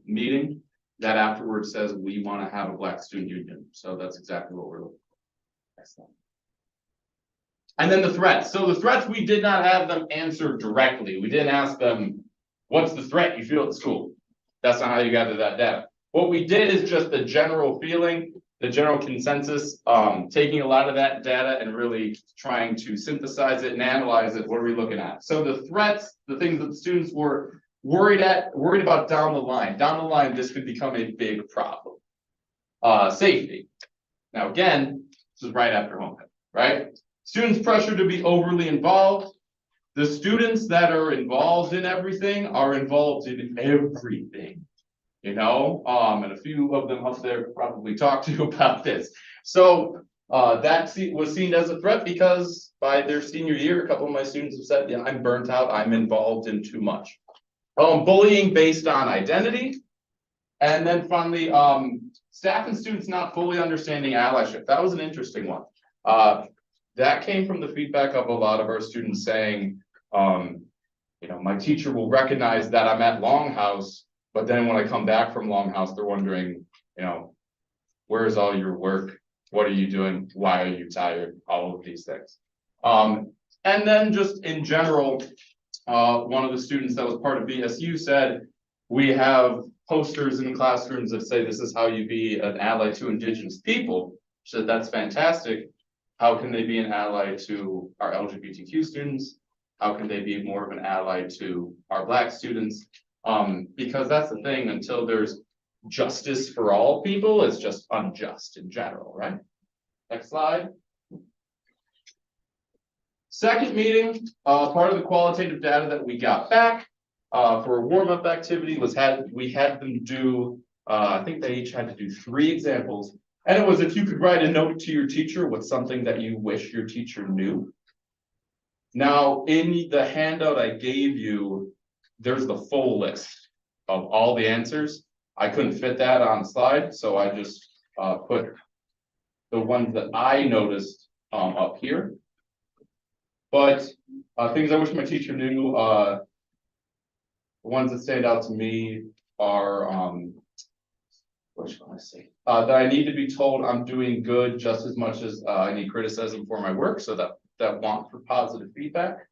meeting that afterwards says we want to have a Black Student Union. So that's exactly what we're looking for. Excellent. And then the threats. So the threats, we did not have them answer directly. We didn't ask them, what's the threat you feel at the school? That's not how you gather that data. What we did is just the general feeling, the general consensus, taking a lot of that data and really trying to synthesize it and analyze it. What are we looking at? So the threats, the things that the students were worried about down the line, this could become a big problem. Safety. Now, again, this is right after homecoming. right? Students pressure to be overly involved. The students that are involved in everything are involved in everything. And a few of them up there probably talked to you about this. So was seen as a threat because by their senior year, a couple of my students have said, yeah, I'm burnt out, I'm involved in too much. Bullying based on identity. And then finally, staff and students not fully understanding allyship. That was an interesting one. That came from the feedback of a lot of our students saying, my teacher will recognize that I'm at Longhouse, but then when I come back from Longhouse, they're wondering, where's all your work? What are you doing? Why are you tired? All of these things. And then just in general, one of the students that was part of BSU said, we have posters in classrooms that say this is how you be an ally to Indigenous people. She said, that's fantastic. How can they be an ally to our LGBTQ students? How can they be more of an ally to our Black students? Because that's the thing, until there's justice for all people, it's just unjust in general, right? Next slide. Second meeting, part of the qualitative data that we got back for a warm-up activity was we had them do, I think they each had to do 3 examples. And it was if you could write a note to your teacher with something that you wish your teacher knew. Now, in the handout I gave you, there's the full list of all the answers. I couldn't fit that on the slide, so I just put the ones that I noticed up here. But things I wish my teacher knew, the ones that stand out to me are, what should I say? That I need to be told I'm doing good just as much as I need criticism for my work, so that want for positive feedback.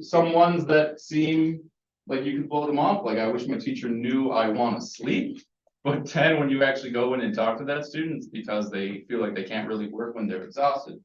Some ones that seem like you can blow them off, like I wish my teacher knew I want to sleep. But then when you actually go in and talk to that student, it's because they feel like they can't really work when they're exhausted.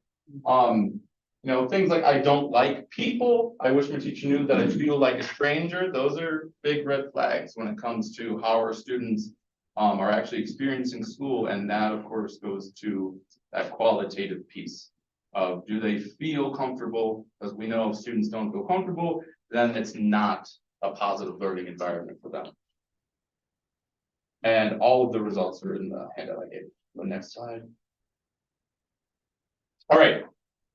Things like I don't like people. I wish my teacher knew that I feel like a stranger. Those are big red flags when it comes to how our students are actually experiencing school. And that, of course, goes to that qualitative piece of do they feel comfortable? Because we know if students don't feel comfortable, then it's not a positive learning environment for them. And all of the results are in the handout I gave. The next slide. All right.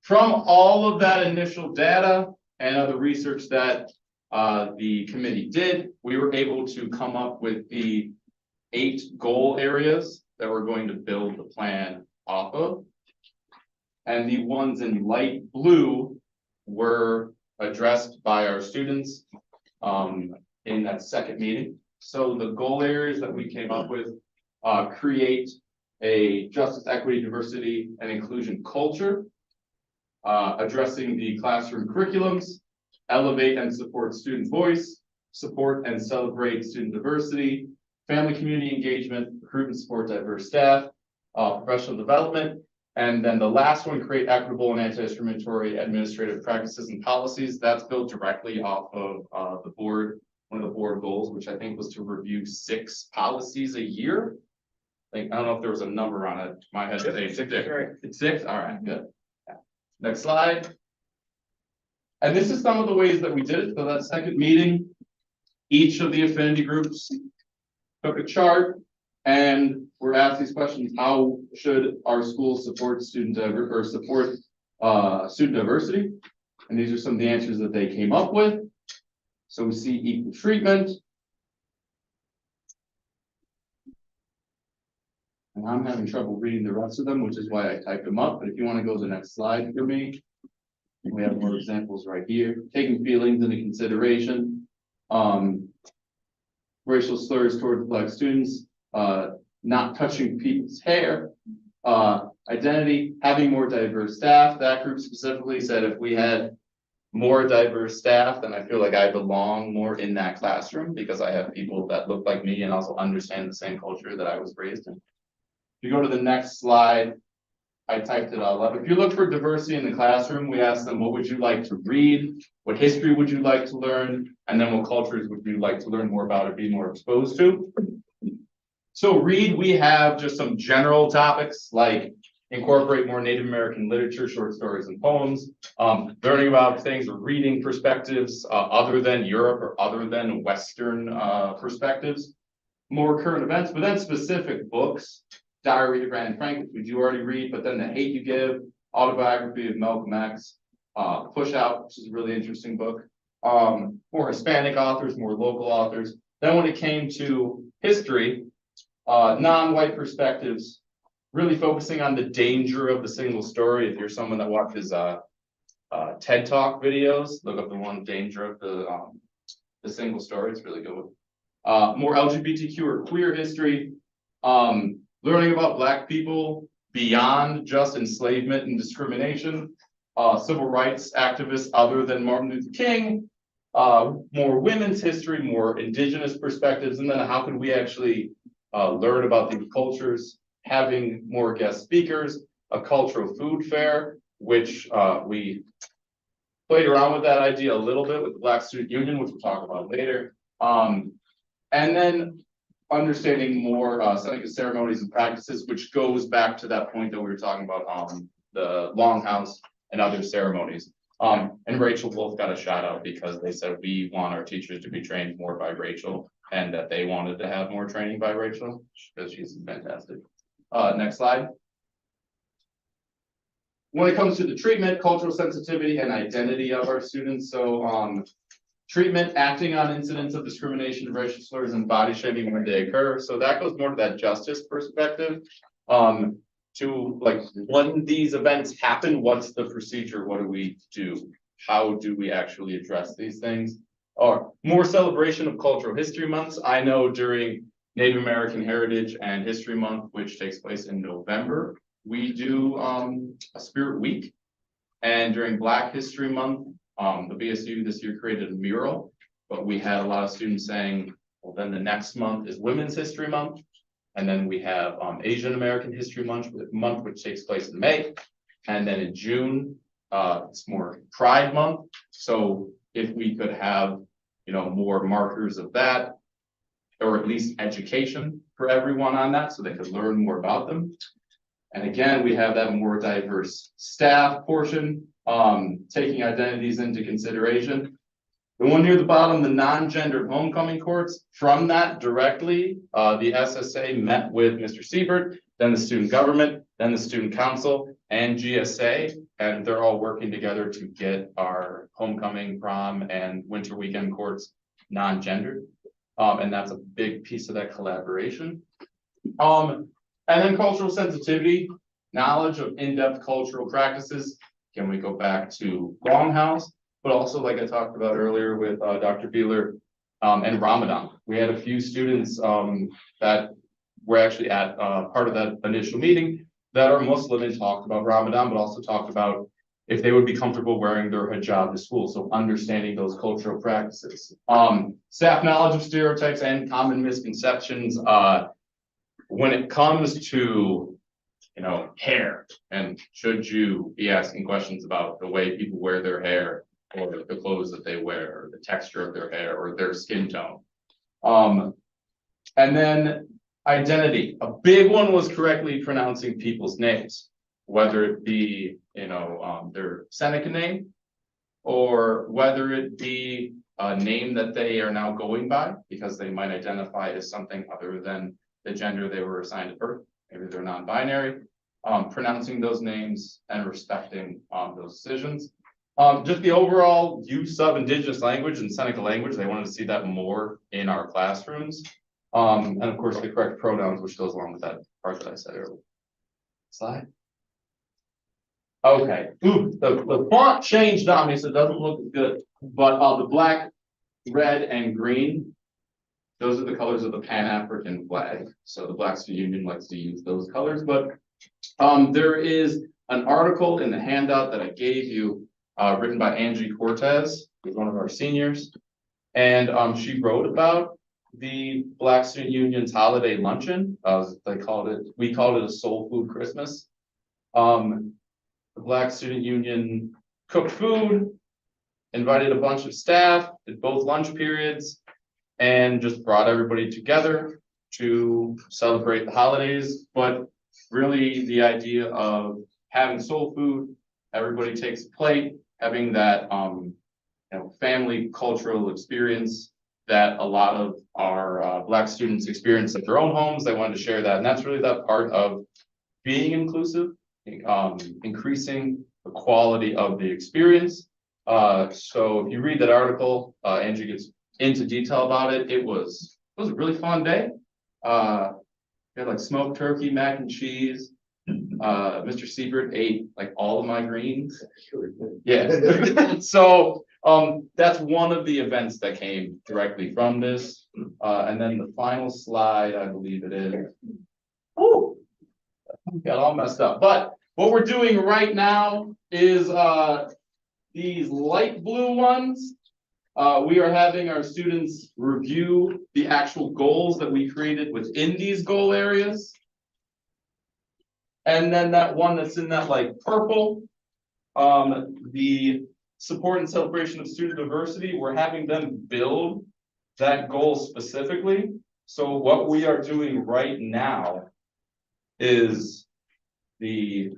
From all of that initial data and other research that the committee did, we were able to come up with the 8 goal areas that we're going to build the plan off of. And the ones in light blue were addressed by our students in that second meeting. So the goal areas that we came up with create a justice, equity, diversity, and inclusion culture, addressing the classroom curriculums, elevate and support student voice, support and celebrate student diversity, family community engagement, recruit and support diverse staff, professional development, and then the last one, create equitable and anti-discriminatory administrative practices and policies. That's built directly off of the board, one of the board goals, which I think was to review 6 policies a year. I don't know if there was a number on it. My head saying 6. It's 6. All right, good. Next slide. And this is some of the ways that we did it. So that second meeting, each of the affinity groups took a chart and we're asked these questions: how should our schools support student diversity? And these are some of the answers that they came up with. So we see equal treatment. And I'm having trouble reading the rest of them, which is why I typed them up. But if you want to go to the next slide for me, we have more examples right here. Taking feelings into consideration. Racial slurs towards Black students. Not touching people's hair. Identity, having more diverse staff. That group specifically said if we had more diverse staff, then I feel like I belong more in that classroom because I have people that look like me and also understand the same culture that I was raised in. If you go to the next slide, I typed it all up. If you look for diversity in the classroom, we asked them, what would you like to read? What history would you like to learn? And then what cultures would you like to learn more about or be more exposed to? So read, we have just some general topics like incorporate more Native American literature, short stories and poems, learning about things or reading perspectives other than Europe or other than Western perspectives, more current events, but then specific books, Diary of Anne Frank, which we do already read, but then The Hate You Give, Autobiography of Malcolm X, Push Out, which is a really interesting book, more Hispanic authors, more local authors. Then when it came to history, non-white perspectives, really focusing on the danger of the single story. If you're someone that watches TED Talk videos, look up the one Danger of the Single Story. It's really good. More LGBTQ or queer history, learning about Black people beyond just enslavement and discrimination, civil rights activists other than Martin Luther King, more women's history, more indigenous perspectives, and then how can we actually learn about these cultures, having more guest speakers, a cultural food fair, which we played around with that idea a little bit with the Black Student Union, which we'll talk about later. And then understanding more Seneca ceremonies and practices, which goes back to that point that we were talking about the Longhouse and other ceremonies. And Rachel both got a shout out because they said we want our teachers to be trained more by Rachel and that they wanted to have more training by Rachel because she's fantastic. Next slide. When it comes to the treatment, cultural sensitivity and identity of our students. So treatment, acting on incidents of discrimination, racial slurs, and body shaming when they occur. So that goes more to that justice perspective. To like when these events happen, what's the procedure? What do we do? How do we actually address these things? Or more celebration of cultural history months. I know during Native American Heritage and History Month, which takes place in November, we do a Spirit Week. And during Black History Month, the BSU this year created a mural, but we had a lot of students saying, well, then the next month is Women's History Month. And then we have Asian American History Month, which takes place in May. And then in June, it's more Pride Month. So if we could have, more markers of that, or at least education for everyone on that, so they could learn more about them. And again, we have that more diverse staff portion, taking identities into consideration. The one near the bottom, the non-gendered homecoming courts, from that directly, the SSA met with Mr. Siebert, then the student government, then the student council, and GSA, and they're all working together to get our homecoming, prom, and winter weekend courts non-gendered. And that's a big piece of that collaboration. And then cultural sensitivity, knowledge of in-depth cultural practices. Can we go back to Longhouse? But also, like I talked about earlier with Dr. Beeler and Ramadan. We had a few students that were actually at part of that initial meeting that are Muslim and talked about Ramadan, but also talked about if they would be comfortable wearing their hijab to school. So understanding those cultural practices. Staff knowledge of stereotypes and common misconceptions when it comes to hair, and should you be asking questions about the way people wear their hair, or the clothes that they wear, or the texture of their hair, or their skin tone. And then identity. A big one was correctly pronouncing people's names, whether it be, their Seneca name, or whether it be a name that they are now going by because they might identify as something other than the gender they were assigned at birth. Maybe they're non-binary. Pronouncing those names and respecting those decisions. Just the overall use of Indigenous language and Seneca language, they wanted to see that more in our classrooms. And of course, the correct pronouns, which goes along with that part that I said earlier. Slide. Okay, the font changed on me, so it doesn't look good, but the black, red, and green, those are the colors of the Pan-African flag. So the Black Student Union likes to use those colors, but there is an article in the handout that I gave you, written by Angie Cortez, who's one of our seniors, and she wrote about the Black Student Union's holiday luncheon. We called it a soul food Christmas. The Black Student Union cooked food, invited a bunch of staff, did both lunch periods, and just brought everybody together to celebrate the holidays. But really the idea of having soul food, everybody takes a plate, having that, family cultural experience that a lot of our Black students experience at their own homes. They wanted to share that, and that's really that part of being inclusive, increasing the quality of the experience. So if you read that article, Angie gets into detail about it. It was a really fun day. We had like smoked turkey, mac and cheese. Mr. Siebert ate like all of my greens. Yeah. So that's one of the events that came directly from this. And then the final slide, I believe it is. Oh, got all messed up. But what we're doing right now is these light blue ones. We are having our students review the actual goals that we created within these goal areas. And then that one that's in that like purple, the support and celebration of student diversity, we're having them build that goal specifically. So what we are doing right now is the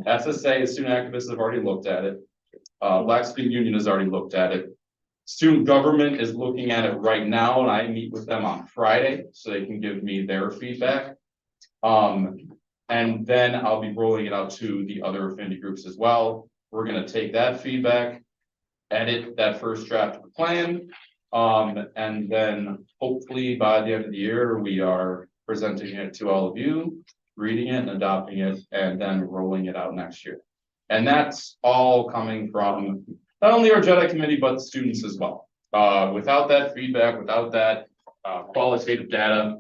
SSA, the student activists have already looked at it. Black Student Union has already looked at it. Student government is looking at it right now, and I meet with them on Friday, so they can give me their feedback. And then I'll be rolling it out to the other affinity groups as well. We're gonna take that feedback, edit that first draft of the plan. And then hopefully by the end of the year, we are presenting it to all of you, reading it and adopting it, and then rolling it out next year. And that's all coming from not only our JEDI committee, but the students as well. Without that feedback, without that qualitative data,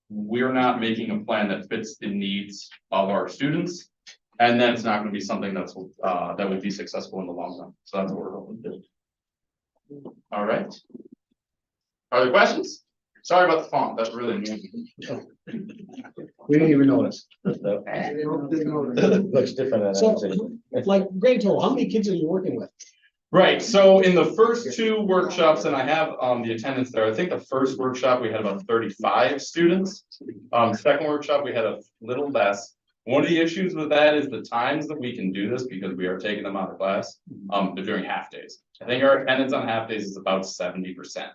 we're not making a plan that fits the needs of our students. And then it's not going to be something that's that would be successful in the long run. So that's what we're hoping to do. All right. Are there questions? Sorry about the font. That's really annoying. We didn't even notice. Looks different than So, I was. like, grade total, how many kids are you working with? Right, so in the first two workshops, and I have the attendance there, I think the first workshop, we had about 35 students. Second workshop, we had a little less. One of the issues with that is the times that we can do this, because we are taking them out of class, they're doing half days. I think our attendance on half days is about 70%.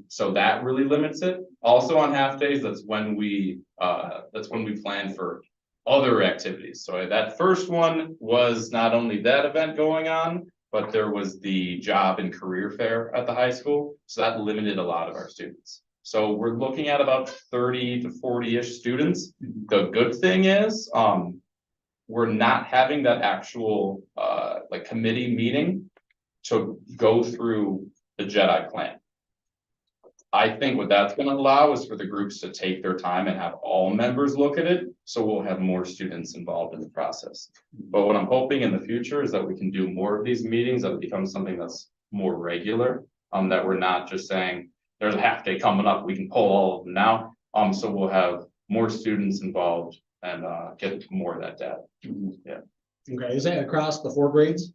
So that really limits it. Also on half days, that's when we plan for other activities. So that first one was not only that event going on, but there was the job and career fair at the high school. So that limited a lot of our students. So we're looking at about 30 to 40-ish students. The good thing is, we're not having that actual like committee meeting to go through the JEDI plan. I think what that's going to allow is for the groups to take their time and have all members look at it. So we'll have more students involved in the process. But what I'm hoping in the future is that we can do more of these meetings, that it becomes something that's more regular. That we're not just saying there's a half day coming up, we can pull all of them now. So we'll have more students involved and get more of that data. Yeah. Okay, is that across the 4 grades?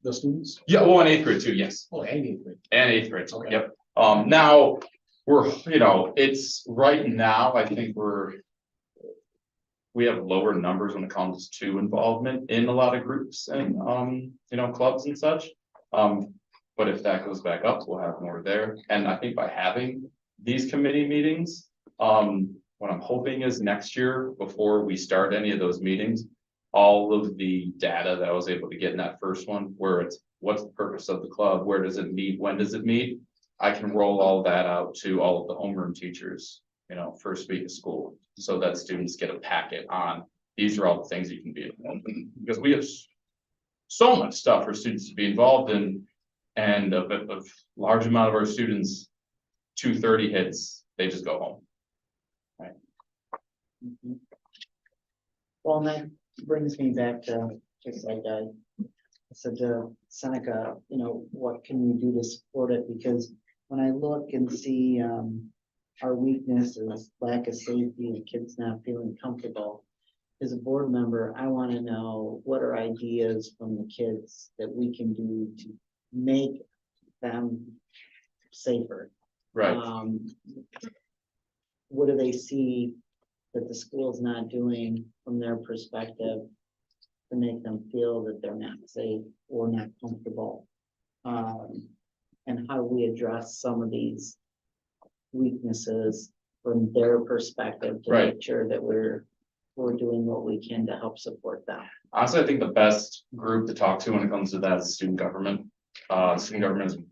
The students? Yeah, well, in 8th grade too, yes. Oh, and 8th grade. And 8th grade, Okay. yep. Now we're, it's right now, I think we have lower numbers when it comes to involvement in a lot of groups and, clubs and such. But if that goes back up, we'll have more there. And I think by having these committee meetings, what I'm hoping is next year, before we start any of those meetings, all of the data that I was able to get in that first one, where it's what's the purpose of the club, where does it meet, when does it meet? I can roll all that out to all of the homeroom teachers, first week of school, so that students get a packet on, these are all the things you can be involved in, because we have so much stuff for students to be involved in, and a large amount of our students, 2:30 hits, they just go home. Right. Well, that brings me back to, just like I said to Seneca, what can we do to support it? Because when I look and see our weakness is lack of safety and kids not feeling comfortable, as a board member, I want to know what are ideas from the kids that we can do to make them safer. Right. What do they see that the school's not doing from their perspective to make them feel that they're not safe or not comfortable. And how do we address some of these weaknesses from their perspective to Right. make sure that we're doing what we can to help support them. Honestly, I think the best group to talk to when it comes to that is student government. Student government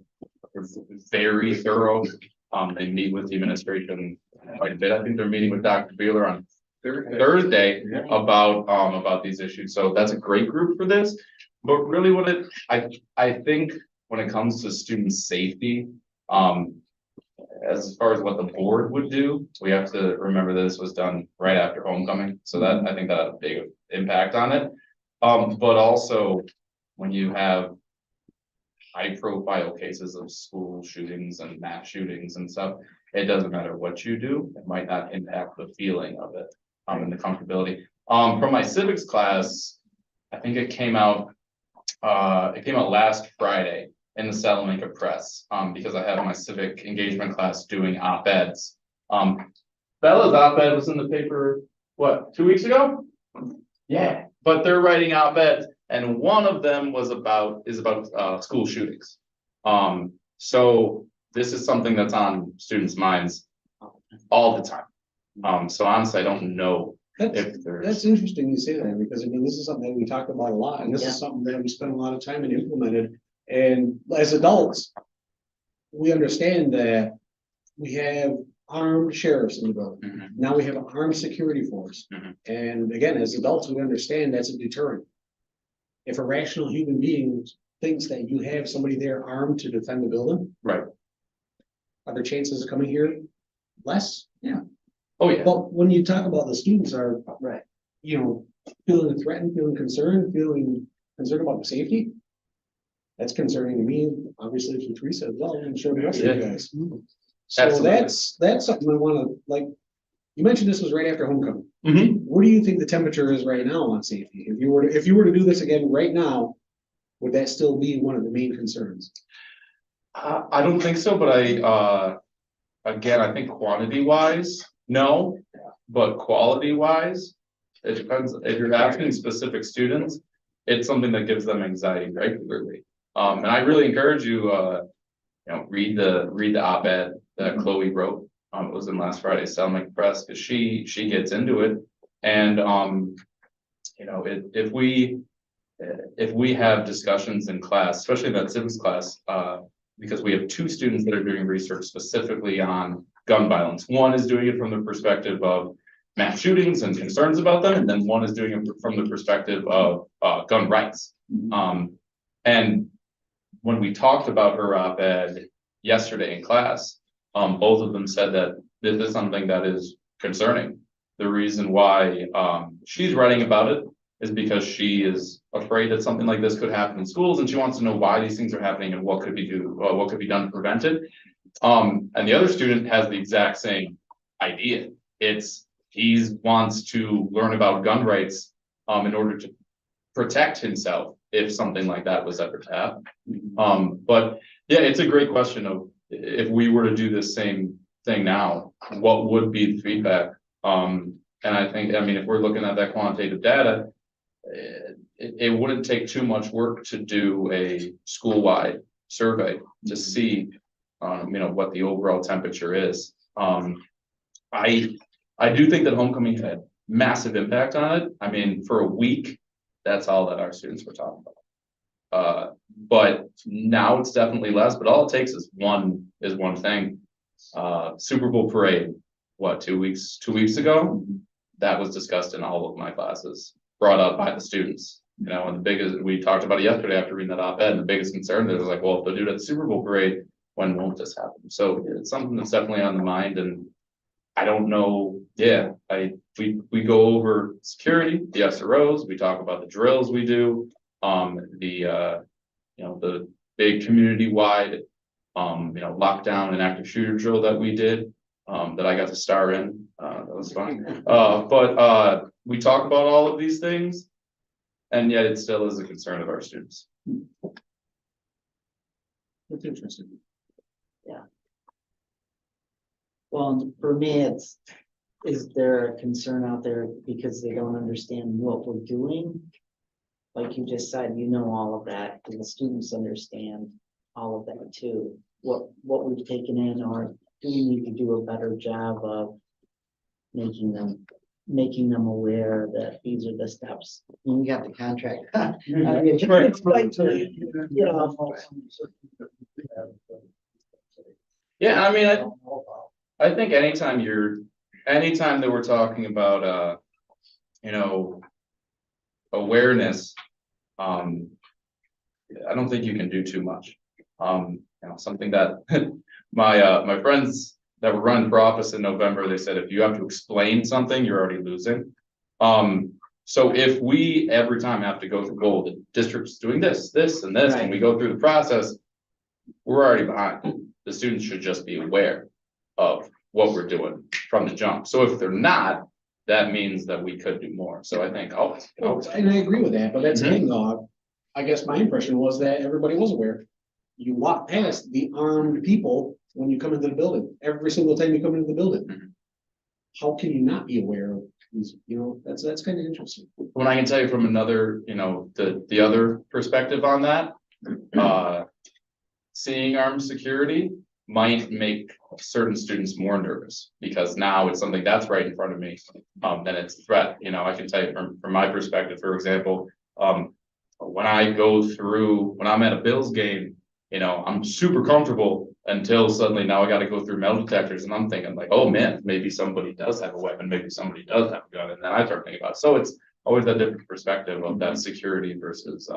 is very thorough. They meet with the administration quite a bit. I think they're meeting with Dr. Beeler on Thursday about these issues. So that's a great group for this. But really I think when it comes to student safety, as far as what the board would do, we have to remember that this was done right after homecoming. So that, I think that had a big impact on it. But also when you have high profile cases of school shootings and mass shootings and stuff, it doesn't matter what you do, it might not impact the feeling of it, and the comfortability. From my civics class, I think it came out last Friday in the Salamanca Press, because I have my civic engagement class doing op-eds. Bella's op-ed was in the paper, what, 2 weeks ago? Yeah, but they're writing op-eds, and one of them is about school shootings. So this is something that's on students' minds all the time. So honestly, I don't know if there's. That's interesting you say that, because I mean, this is something that we talk about a lot, and this Yeah. is something that we spend a lot of time and implemented. And as adults, we understand that we have armed sheriffs in the building. Mhm. Now we have an armed security force. Mhm. And again, as adults, we understand that's a deterrent. If a rational human being thinks that you have somebody there armed to defend the building. Right. Are there chances of coming here less? Yeah. Oh, yeah. But when you talk about the students are, Right. you know, feeling threatened, feeling concerned about the safety. That's concerning to me, obviously to Teresa as well, and I'm sure the rest of you Yeah. guys. So Absolutely. that's something I wanna, like, you mentioned this was right after homecoming. Mhm. What do you think the temperature is right now on safety? If you were to do this again right now, would that still be one of the main concerns? I don't think so, but again, I think quantity wise, no, but quality wise, it depends. If you're asking specific students, it's something that gives them anxiety regularly. And I really encourage you, read the op-ed that Chloe wrote. It was in last Friday's Salamanca Press, because she gets into it. And, if we have discussions in class, especially in that civics class, because we have two students that are doing research specifically on gun violence. One is doing it from the perspective of mass shootings and concerns about them, and then one is doing it from the perspective of gun rights. And when we talked about her op-ed yesterday in class, both of them said that this is something that is concerning. The reason why she's writing about it is because she is afraid that something like this could happen in schools, and she wants to know why these things are happening and what could be done to prevent it. And the other student has the exact same idea. He wants to learn about gun rights in order to protect himself if something like that was ever to happen. But yeah, it's a great question of if we were to do this same thing now, what would be the feedback? And I think, if we're looking at that quantitative data, it wouldn't take too much work to do a school-wide survey to see, what the overall temperature is. I do think that homecoming had massive impact on it. For a week, that's all that our students were talking about. But now it's definitely less, but all it takes is one thing. Super Bowl parade, what, 2 weeks ago? That was discussed in all of my classes, brought up by the students. And we talked about it yesterday after reading that op-ed, and the biggest concern there was like, well, if they'll do it at the Super Bowl parade, when won't this happen? So it's something that's definitely on the mind, and I don't know. Yeah, we go over security, the SROs, we talk about the drills we do, the big community-wide, lockdown and active shooter drill that we did, that I got to star in. That was fun. But we talk about all of these things, and yet it still is a concern of our students. That's interesting. Well, for me, is there a concern out there because they don't understand what we're doing? Like you just said, you know all of that, and the students understand all of that too. What we've taken in, or do we need to do a better job of making them aware that these are the steps? You got the contract. Yeah, I mean, I think anytime that we're talking about, you know, awareness, I don't think you can do too much. Something that my friends that were running for office in November, they said, if you have to explain something, you're already losing. So if we every time have to go through, well, the district's doing this, and this, and we go through the process, we're already behind. The students should just be aware of what we're doing from the jump. So if they're not, that means that we could do more. So I think, And I agree with that, but that's the thing, though. I guess my impression was that everybody was aware. You walk past the armed people when you come into the building, every single time you come into the building. How can you not be aware of these, that's kind of interesting. when I can tell you from another, the other perspective on that, seeing armed security might make certain students more nervous because now it's something that's right in front of me. Then it's a threat. I can tell you from my perspective, for example, when I'm at a Bills game, I'm super comfortable until suddenly now I got to go through metal detectors and I'm thinking like, oh man, maybe somebody does have a weapon, maybe somebody does have a gun, and then I start thinking about it. So it's always a different perspective of that security versus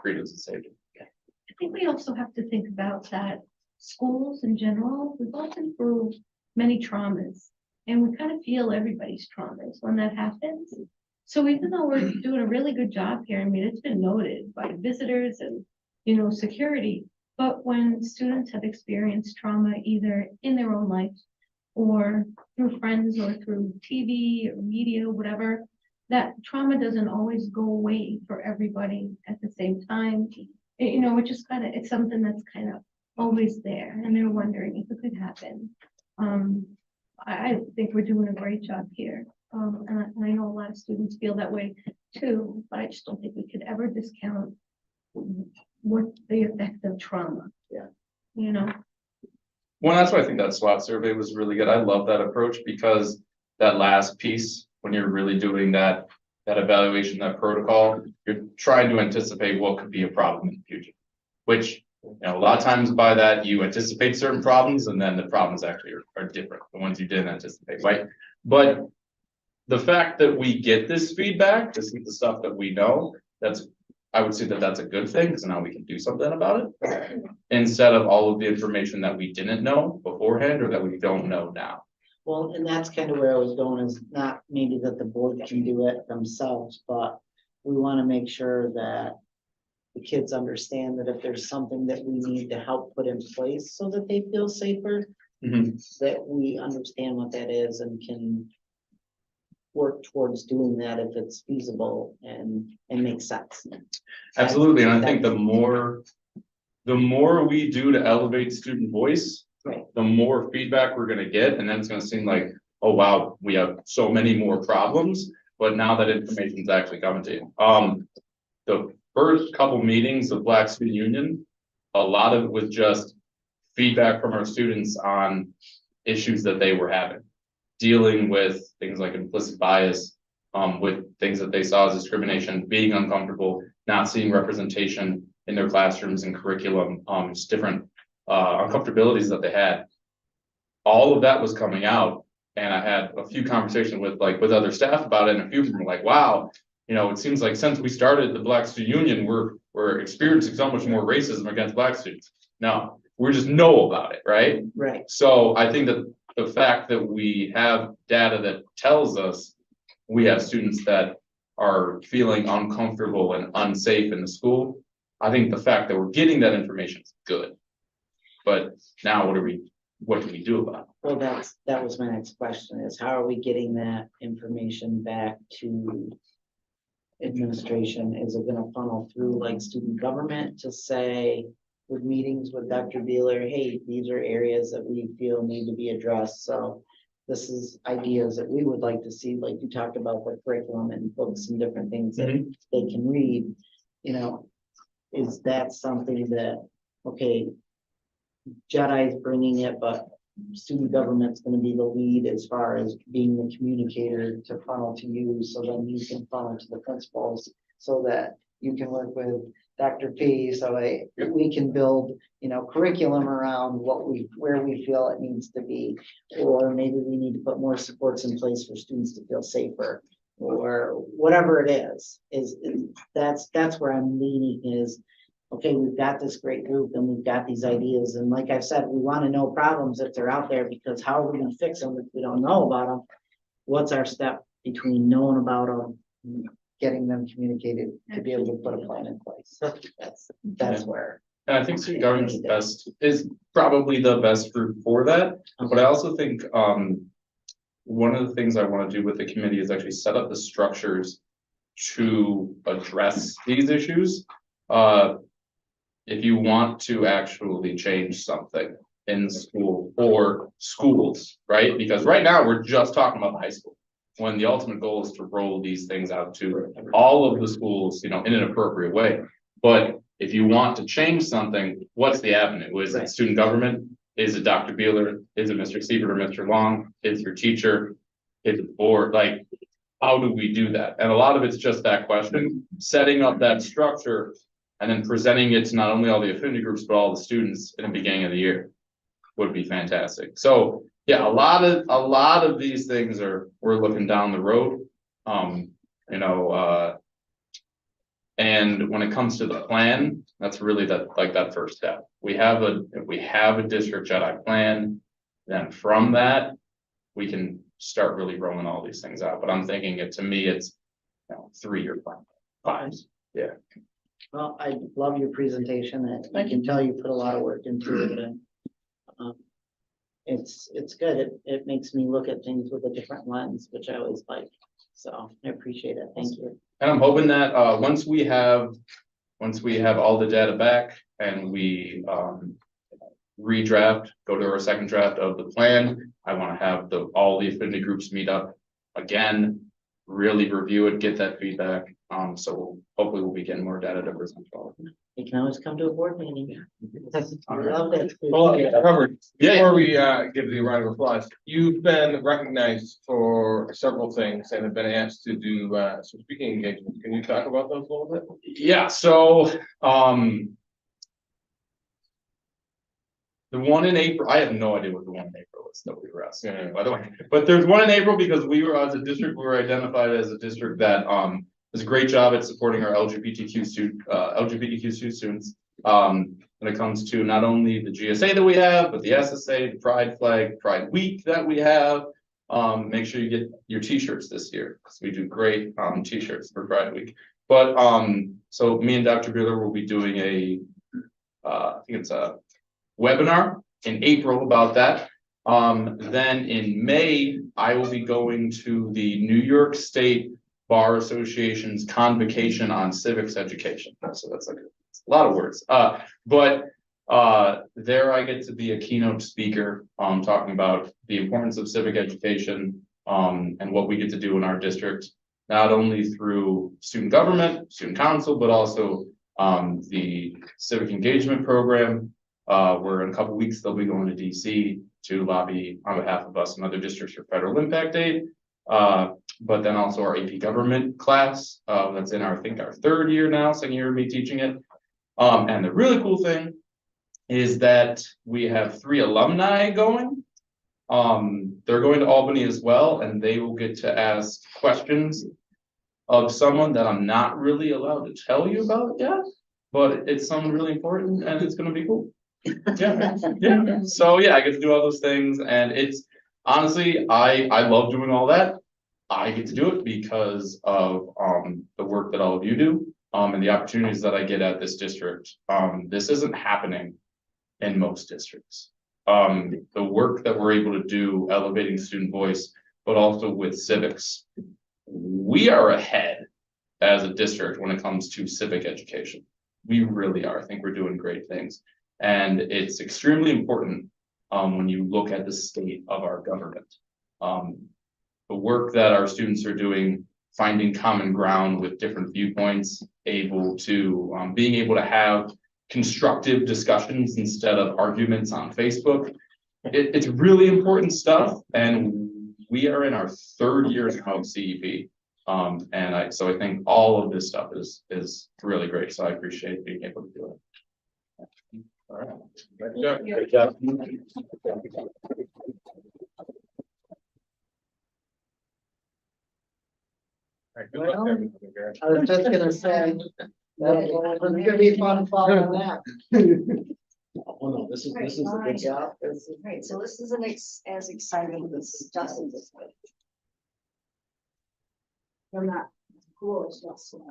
freedoms and safety. I think we also have to think about that schools in general, we've all been through many traumas, and we kind of feel everybody's traumas when that happens. So even though we're doing a really good job here, I mean, it's been noted by visitors and, security, but when students have experienced trauma either in their own life or through friends or through TV or media, whatever, that trauma doesn't always go away for everybody at the same time. Which is it's something that's kind of always there, and they're wondering if it could happen. I think we're doing a great job here. And I know a lot of students feel that way too, but I just don't think we could ever discount what the effect of trauma. Yeah. Well, that's why I think that SWOT survey was really good. I love that approach because that last piece, when you're really doing that evaluation, that protocol, you're trying to anticipate what could be a problem in the future, which, a lot of times by that you anticipate certain problems and then the problems actually are different, the ones you didn't anticipate, right? But the fact that we get this feedback, this is the stuff that we know, I would say that's a good thing because now we can do something about it instead of all of the information that we didn't know beforehand or that we don't know now. Well, and that's kind of where I was going, is not maybe that the board can do it themselves, but we want to make sure that the kids understand that if there's something that we need to help put in place so that they feel safer, that we understand what that is and can work towards doing that if it's feasible and makes sense. Absolutely, and I think the more we do to elevate student voice, Right. the more feedback we're gonna get, and then it's gonna seem like, oh wow, we have so many more problems, but now that information is actually coming to you. The first couple meetings of Black Student Union, a lot of it was just feedback from our students on issues that they were having, dealing with things like implicit bias, with things that they saw as discrimination, being uncomfortable, not seeing representation in their classrooms and curriculum, just different uncomfortabilities that they had. All of that was coming out, and I had a few conversations with other staff about it, and a few of them were like, wow, it seems like since we started the Black Student Union, we're experiencing so much more racism against Black students. No, we just know about it, right? Right. So I think that the fact that we have data that tells us we have students that are feeling uncomfortable and unsafe in the school, I think the fact that we're getting that information is good. But now what do we do about it? Well, that was my next question, is how are we getting that information back to administration? Is it gonna funnel through like student government to say, with meetings with Dr. Beeler, hey, these are areas that we feel need to be addressed, so this is ideas that we would like to see, like you talked about the curriculum and books and different things that they can read, you know, is that something that, okay, Jedi's bringing it, but student government's gonna be the lead as far as being the communicator to funnel to you, so then you can funnel to the principals, so that you can work with Dr. P, so we can build, you know, curriculum around where we feel it needs to be. Or maybe we need to put more supports in place for students to feel safer, or whatever it is that's where I'm leaning is, okay, we've got this great group and we've got these ideas, and like I've said, we want to know problems if they're out there, because how are we gonna fix them if we don't know about them? What's our step between knowing about them, and getting them communicated to be able to put a plan in place? That's where. And I think student government is probably the best group for that, but I also think, one of the things I want to do with the committee is actually set up the structures to address these issues. If you want to actually change something in school or schools, right? Because right now we're just talking about high school, when the ultimate goal is to roll these things out to all of the schools, you know, in an appropriate way. But if you want to change something, what's the avenue? Is it student government? Is it Dr. Beeler? Is it Mr. Siebert or Mr. Long? Is your teacher? Is it the board? Like, how do we do that? And a lot of it's just that question, setting up that structure and then presenting it to not only all the affinity groups, but all the students in the beginning of the year would be fantastic. So yeah, a lot of these things we're looking down the road. You know, and when it comes to the plan, that's really that first step. We have a district Jedi plan, then from that, we can start really rolling all these things out. But I'm thinking to me, it's, you know, 3-year plan. 5. Yeah. Well, I love your presentation, and I can tell you put a lot of work into it, and it's good. It makes me look at things with a different lens, which I always like. So I appreciate it. Thank you. And I'm hoping that once we have all the data back and we redraft, go to our second draft of the plan, I want to have all the affinity groups meet up again, really review it, get that feedback. So hopefully we'll be getting more data to present to all of you. You can always come to a board meeting. I love it. Well, Robert, Yeah. before we give the round of applause, you've been recognized for several things and have been asked to do some speaking engagements. Can you talk about those a little bit? Yeah, so the one in April, I have no idea what the one in April is that we were asked, by the way, but there's one in April because we were, as a district, we were identified as a district that does a great job at supporting our LGBTQ students. When it comes to not only the GSA that we have, but the SSA, the Pride Flag, Pride Week that we have. Make sure you get your t-shirts this year, because we do great t-shirts for Pride Week. But so me and Dr. Bueller will be doing I think it's a webinar in April about that. Then in May, I will be going to the New York State Bar Association's convocation on civics education. So that's like a lot of words. But there I get to be a keynote speaker, talking about the importance of civic education, and what we get to do in our district, not only through student government, student council, but also the civic engagement program. Where in a couple weeks they'll be going to DC to lobby on behalf of us and other districts for federal impact aid. But then also our AP government class, that's in our, I think our 3rd year now, 2nd year of me teaching it. And the really cool thing is that we have 3 alumni going. They're going to Albany as well, and they will get to ask questions of someone that I'm not really allowed to tell you about yet, but it's someone really important and it's gonna be cool. Yeah. So yeah, I get to do all those things, and it's honestly, I love doing all that. I get to do it because of the work that all of you do, and the opportunities that I get at this district. This isn't happening in most districts. The work that we're able to do, elevating student voice, but also with civics, we are ahead as a district when it comes to civic education. We really are. I think we're doing great things. And it's extremely important when you look at the state of our government. the work that our students are doing, finding common ground with different viewpoints, being able to have constructive discussions instead of arguments on Facebook. It's really important stuff, and we are in our 3rd year now of CEP. So I think all of this stuff is really great, so I appreciate being able to do it. All right. Great job. Good job. All right, good luck to everyone, Gary. I was just gonna say, it's gonna be fun following that. Oh, no, this is a good job. Right, so this isn't as exciting as Justin's is. They're not cool as Justin.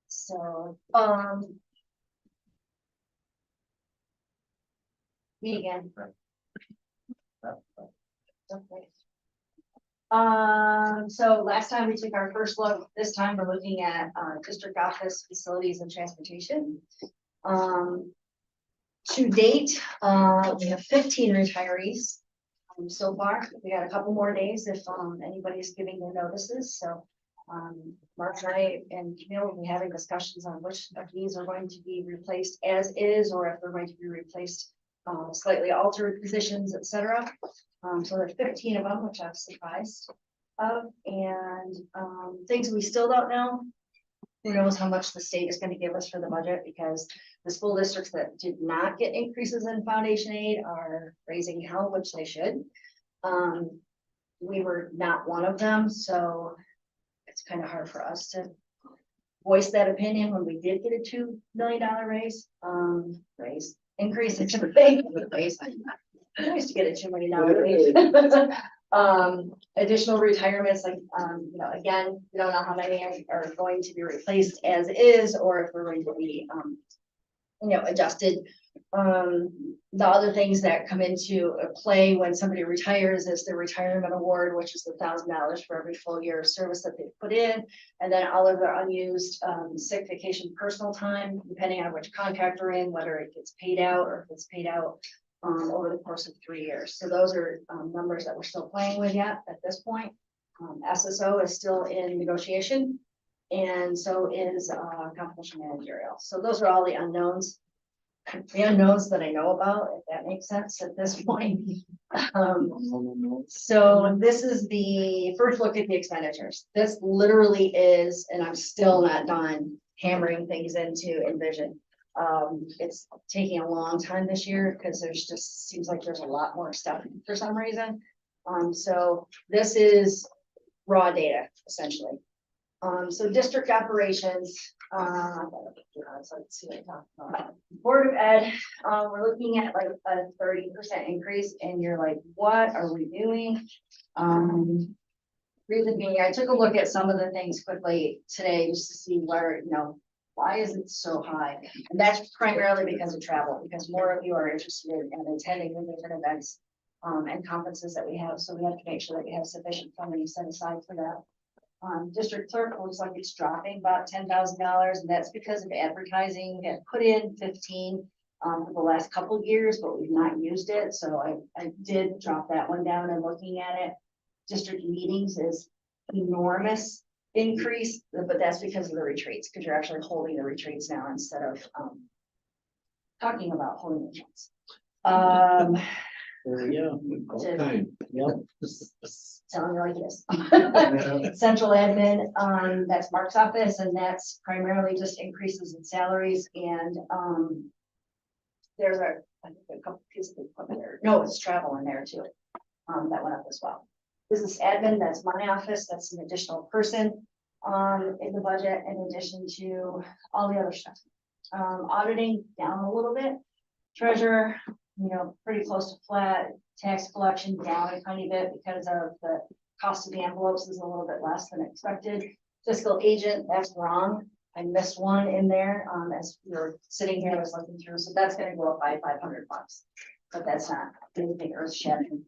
So, me again. Okay. So last time we took our first look, this time we're looking at, district office, facilities and transportation. To date, we have 15 retirees. So far, we got a couple more days if, anybody's giving their notices, so. Mark and I and Camille will be having discussions on which of these are going to be replaced as is, or if they're going to be replaced, slightly altered positions, et cetera. So there's 15 of them, which I'm surprised of, and, things we still don't know. Who knows how much the state is gonna give us for the budget, because the school districts that did not get increases in foundation aid are raising hell, which they should. We were not one of them, so it's kind of hard for us to voice that opinion when we did get a $2 million increase. It should be raise. Nice to get a $2 million raise. Additional retirements, like, again, we don't know how many are going to be replaced as is, or if we're going to be, adjusted. The other things that come into play when somebody retires is the retirement award, which is $1,000 for every full year of service that they put in. And then all of their unused, sick, vacation, personal time, depending on which contract we're in, whether it gets paid out or if it's paid out over the course of 3 years. So those are numbers that we're still playing with yet at this point. SSO is still in negotiation, and so is confidential managerial. So those are all the unknowns that I know about, if that makes sense at this point. So this is the first look at the expenditures. This literally is, and I'm still not done hammering things into Envision. It's taking a long time this year because there's just seems like there's a lot more stuff for some reason. So this is raw data essentially. So district operations, so let's see what I talked about. Board of Ed, we're looking at like a 30% increase, and you're like, what are we doing? Reason being, I took a look at some of the things quickly today just to see where, why is it so high? And that's primarily because of travel, because more of you are interested in attending the different events and conferences that we have. So we have to make sure that we have sufficient funding set aside for that. District clerk looks like it's dropping about $10,000, and that's because of advertising. We had put in 15 for the last couple of years, but we've not used it. So I did drop that one down and looking at it. District meetings is enormous increase, but that's because of the retreats, because you're actually holding the retreats now instead of talking about holding retreats. There we go. Okay. Yep. Telling you like this. Central admin, that's Mark's office, and that's primarily just increases in salaries, and there's I think a couple pieces of equipment there. No, it's travel in there too. That went up as well. Business admin, that's my office, that's an additional person in the budget, in addition to all the other stuff. Auditing down a little bit. Treasurer, pretty close to flat. Tax collection down a tiny bit because of the cost of the envelopes is a little bit less than expected. Fiscal agent, that's wrong. I missed one in there as we were sitting here, I was looking through, so that's gonna go up by $500, but that's not anything earth shattering.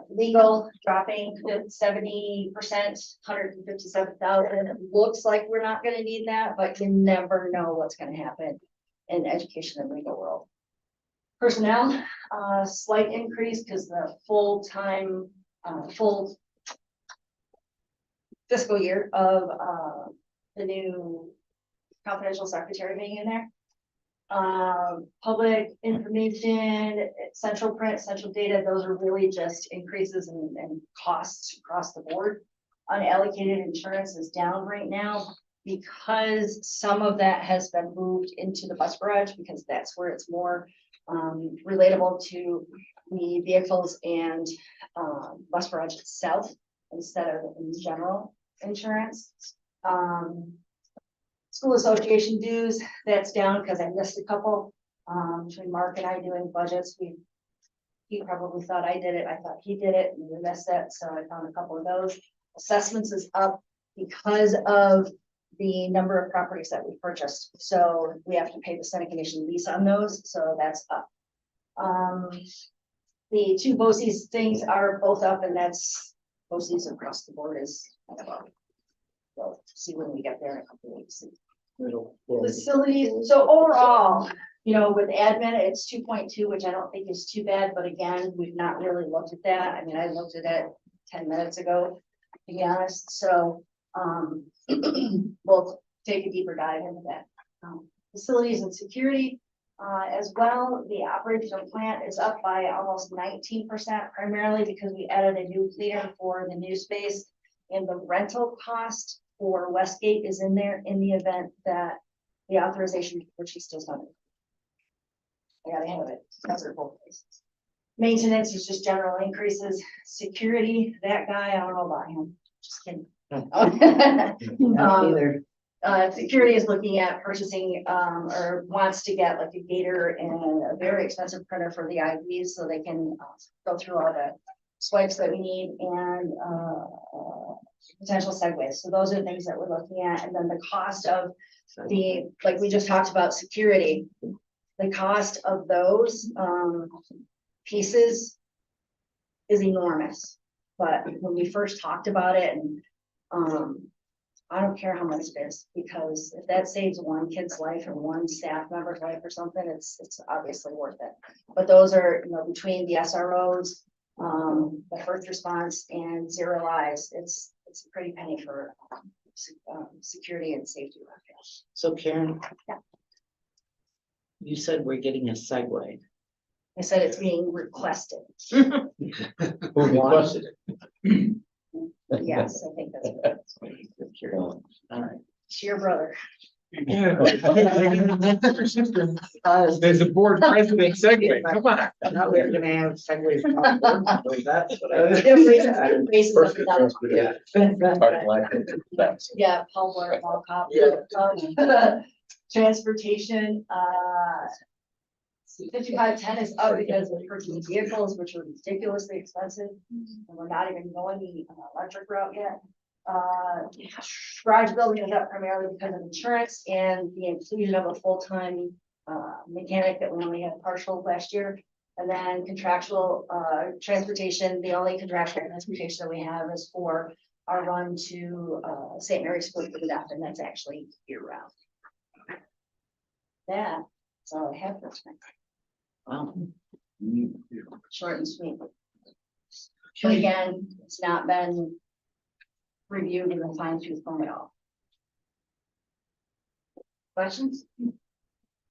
Legal dropping 70%, 157,000. It looks like we're not gonna need that, but you never know what's gonna happen in education and legal world. Personnel, slight increase because the full-time, full fiscal year of, the new confidential secretary being in there. Public information, central print, central data, those are really just increases in costs across the board. Unallocated insurance is down right now because some of that has been moved into the bus garage because that's where it's more relatable to the vehicles and bus garage itself instead of in general insurance. School association dues, that's down because I missed a couple, between Mark and I doing budgets, he probably thought I did it, I thought he did it, and we missed it, so I found a couple of those. Assessments is up because of the number of properties that we purchased, so we have to pay the Senate Commission lease on those, so that's up. The two BOCES things are both up, and that's BOCES across the board is kind of up. We'll see when we get there in a couple of weeks. Facilities, so overall, you know, with admin, it's 2.2, which I don't think is too bad, but again, we've not really looked at that. I mean, I looked at it 10 minutes ago, to be honest, so we'll take a deeper dive into that. Facilities and security, as well, the operational plant is up by almost 19%, primarily because we added a new cleaner for the new space, and the rental cost for Westgate is in there in the event that the authorization for purchase does not. I gotta have it, cover both places. Maintenance is just general increases. Security, that guy, I don't know about him, just kidding. Not either. Security is looking at purchasing, or wants to get like a gator and a very expensive printer for the IVs so they can go through all the swipes that we need and potential segues. So those are the things that we're looking at. And then the cost of the, like we just talked about security, the cost of those pieces is enormous. But when we first talked about it, and I don't care how much it is, because if that saves one kid's life or one staff member's life or something, it's obviously worth it. But those are, you know, between the SROs, the first response and Zero Eyes, it's a pretty penny for security and safety. So Karen. Yeah. You said we're getting a segue. I said it's being requested. Who requested it? Yes, I think that's good. All right. It's your brother. There's a board president segue, come on. Now we're gonna have segues. Yeah, Paul Blart, Paul Cop. Transportation, 5510 is up because of purchasing vehicles, which are ridiculously expensive. And we're not even going the electric route yet. Garage building is up primarily because of insurance and the inclusion of a full-time mechanic that we only had partial last year. And then contractual transportation, the only contractual transportation that we have is for our run to St. Mary's School for the Deaf, and that's actually year-round. That's all I have for tonight. Wow. Short and sweet. But again, it's not been reviewed in a fine tooth comb at all. Questions?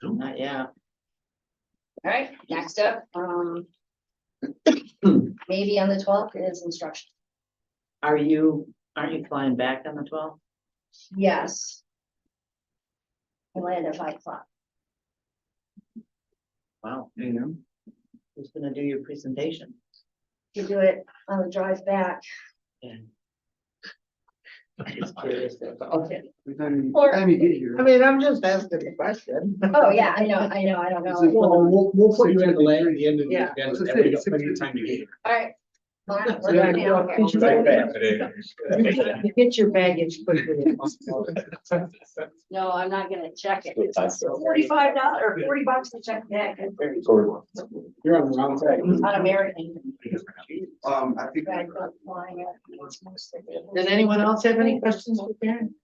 Not yet. All right, next up, maybe on the 12th is instruction. Aren't you flying back on the 12th? Yes. I land at 5 o'clock. Wow. Who's gonna do your presentation? To do it on the drive back. Yeah. I'm just curious. Okay. I mean, I'm just asking the question. Oh, yeah, I know, I don't know. Well, we'll put you in the land at the end of the Yeah. agenda, that way you got plenty of time to get here. All right. We're gonna be on here. Get your baggage quickly. as possible. No, I'm not gonna check it. It's $45 or $40 to check that. You're on the wrong side. On American. I think. Does anyone else have any questions for Karen?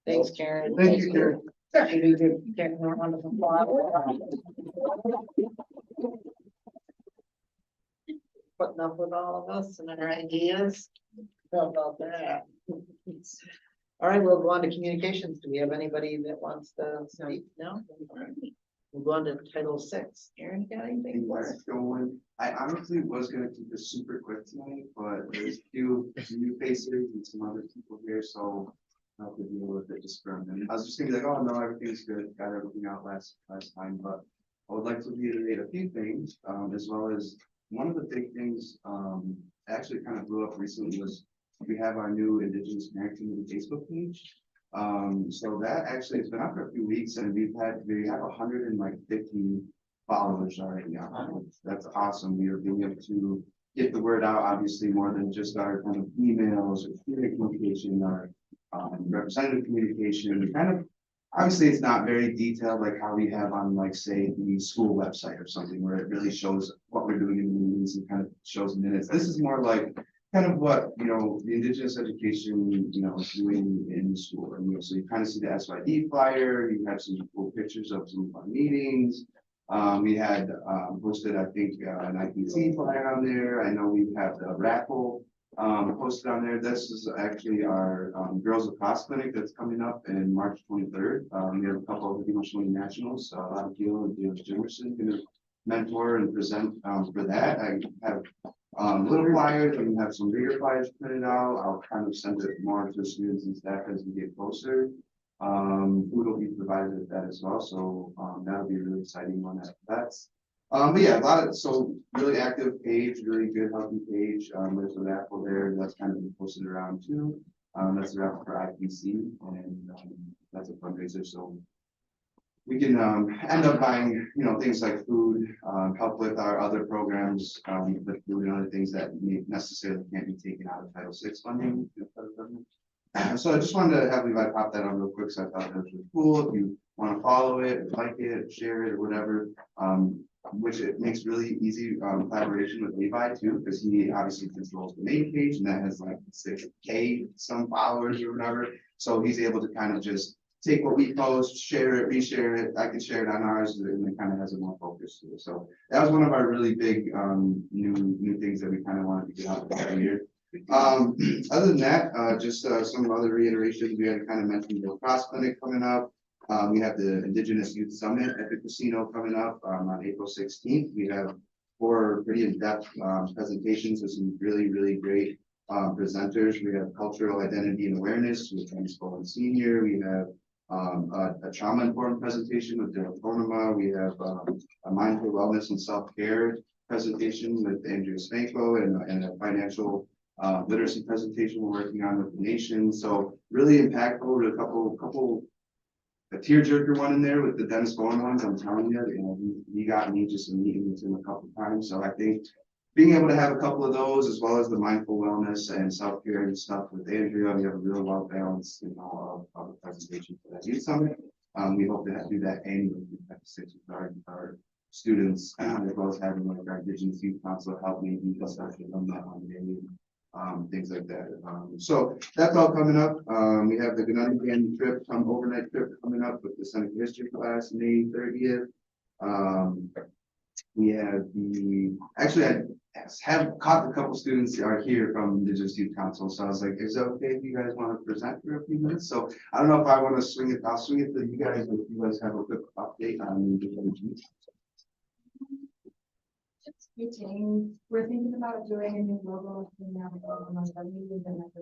Thanks, Karen. Thank you, Karen. Karen, you're a wonderful. putting up with all of us and our ideas. How about that? All right, we'll go on to communications. Do we have anybody that wants to speak? No? All right. We'll go on to Title VI. Aaron, you got anything for us? Going, I honestly was gonna keep this super quick tonight, but there's a few new faces and some other people here, so I'll have to deal with it just for a minute. I was just gonna be like, oh, no, everything's good, got everything out last time, but I would like to reiterate a few things, as well as one of the big things, actually kind of blew up recently was we have our new Indigenous Parenting Facebook page. So that actually has been up for a few weeks and we have 150 followers already now. That's awesome. We are being able to get the word out, obviously more than just our kind of emails or communication or representative communication. Kind of, obviously it's not very detailed like how we have on like say the school website or something where it really shows what we're doing in the meetings and kind of shows minutes. This is more like kind of what, you know, the Indigenous education, you know, is doing in the school. And, you know, so you kind of see the SYD flyer, you have some cool pictures of some of our meetings. We had posted, I think, an IPC flyer on there. I know we have the raffle posted on there. This is actually our Girls Lacrosse Clinic that's coming up in March 23rd. We have a couple of emotionally nationals, Abigail and Dale Jimerson, going to mentor and present for that. I have little flyers and have some bigger flyers printed out. I'll kind of send it more to students and staff as we get closer. Food will be provided with that as well, so that'll be a really exciting one. That's but yeah, so really active page, really good healthy page. There's a raffle there that's kind of been posted around too. That's a raffle for IPC and that's a fundraiser, so we can end up buying, you know, things like food, help with our other programs, with food and other things that necessarily can't be taken out of Title VI funding. So I just wanted to have Levi pop that on real quick, so I thought that was really cool. If you want to follow it, like it, share it, or whatever, which it makes really easy collaboration with Levi too, because he obviously controls the main page and that has like 6K some followers or whatever. So he's able to kind of just take what we post, share it, reshare it. I can share it on ours, and it kind of has a more focus to it. So that was one of our really big new things that we kind of wanted to get out every year. Other than that, just some other reiterations. We had to kind of mention the lacrosse clinic coming up. We have the Indigenous Youth Summit at the casino coming up on April 16th. We have 4 pretty in-depth presentations with some really great presenters. We have cultural identity and awareness with James Bowen Senior. We have a trauma-informed presentation with Daryl Tornema. We have a mindful wellness and self-care presentation with Andrea Spanko and a financial literacy presentation we're working on with the nation. So really impactful with a tearjerker one in there with the Dennis Bowen ones. I'm telling you, he got me just in meeting with him a couple times. So I think being able to have a couple of those, as well as the mindful wellness and self-care and stuff with Andrea, we have a real well balanced, you know, of a presentation for that youth summit. We hope to do that annually with our students, as well as having like our Indigenous Youth Council help me be discussion on that one day, things like that. So that's all coming up. We have the Gunungan trip, overnight trip coming up with the Seneca History class, May 30th. We have I have caught a couple students that are here from Indigenous Youth Council, so I was like, is it okay if you guys want to present for a few minutes? So I don't know if I want to swing it, I'll swing it to you guys if you guys have a quick update on the We're thinking about doing a new logo for the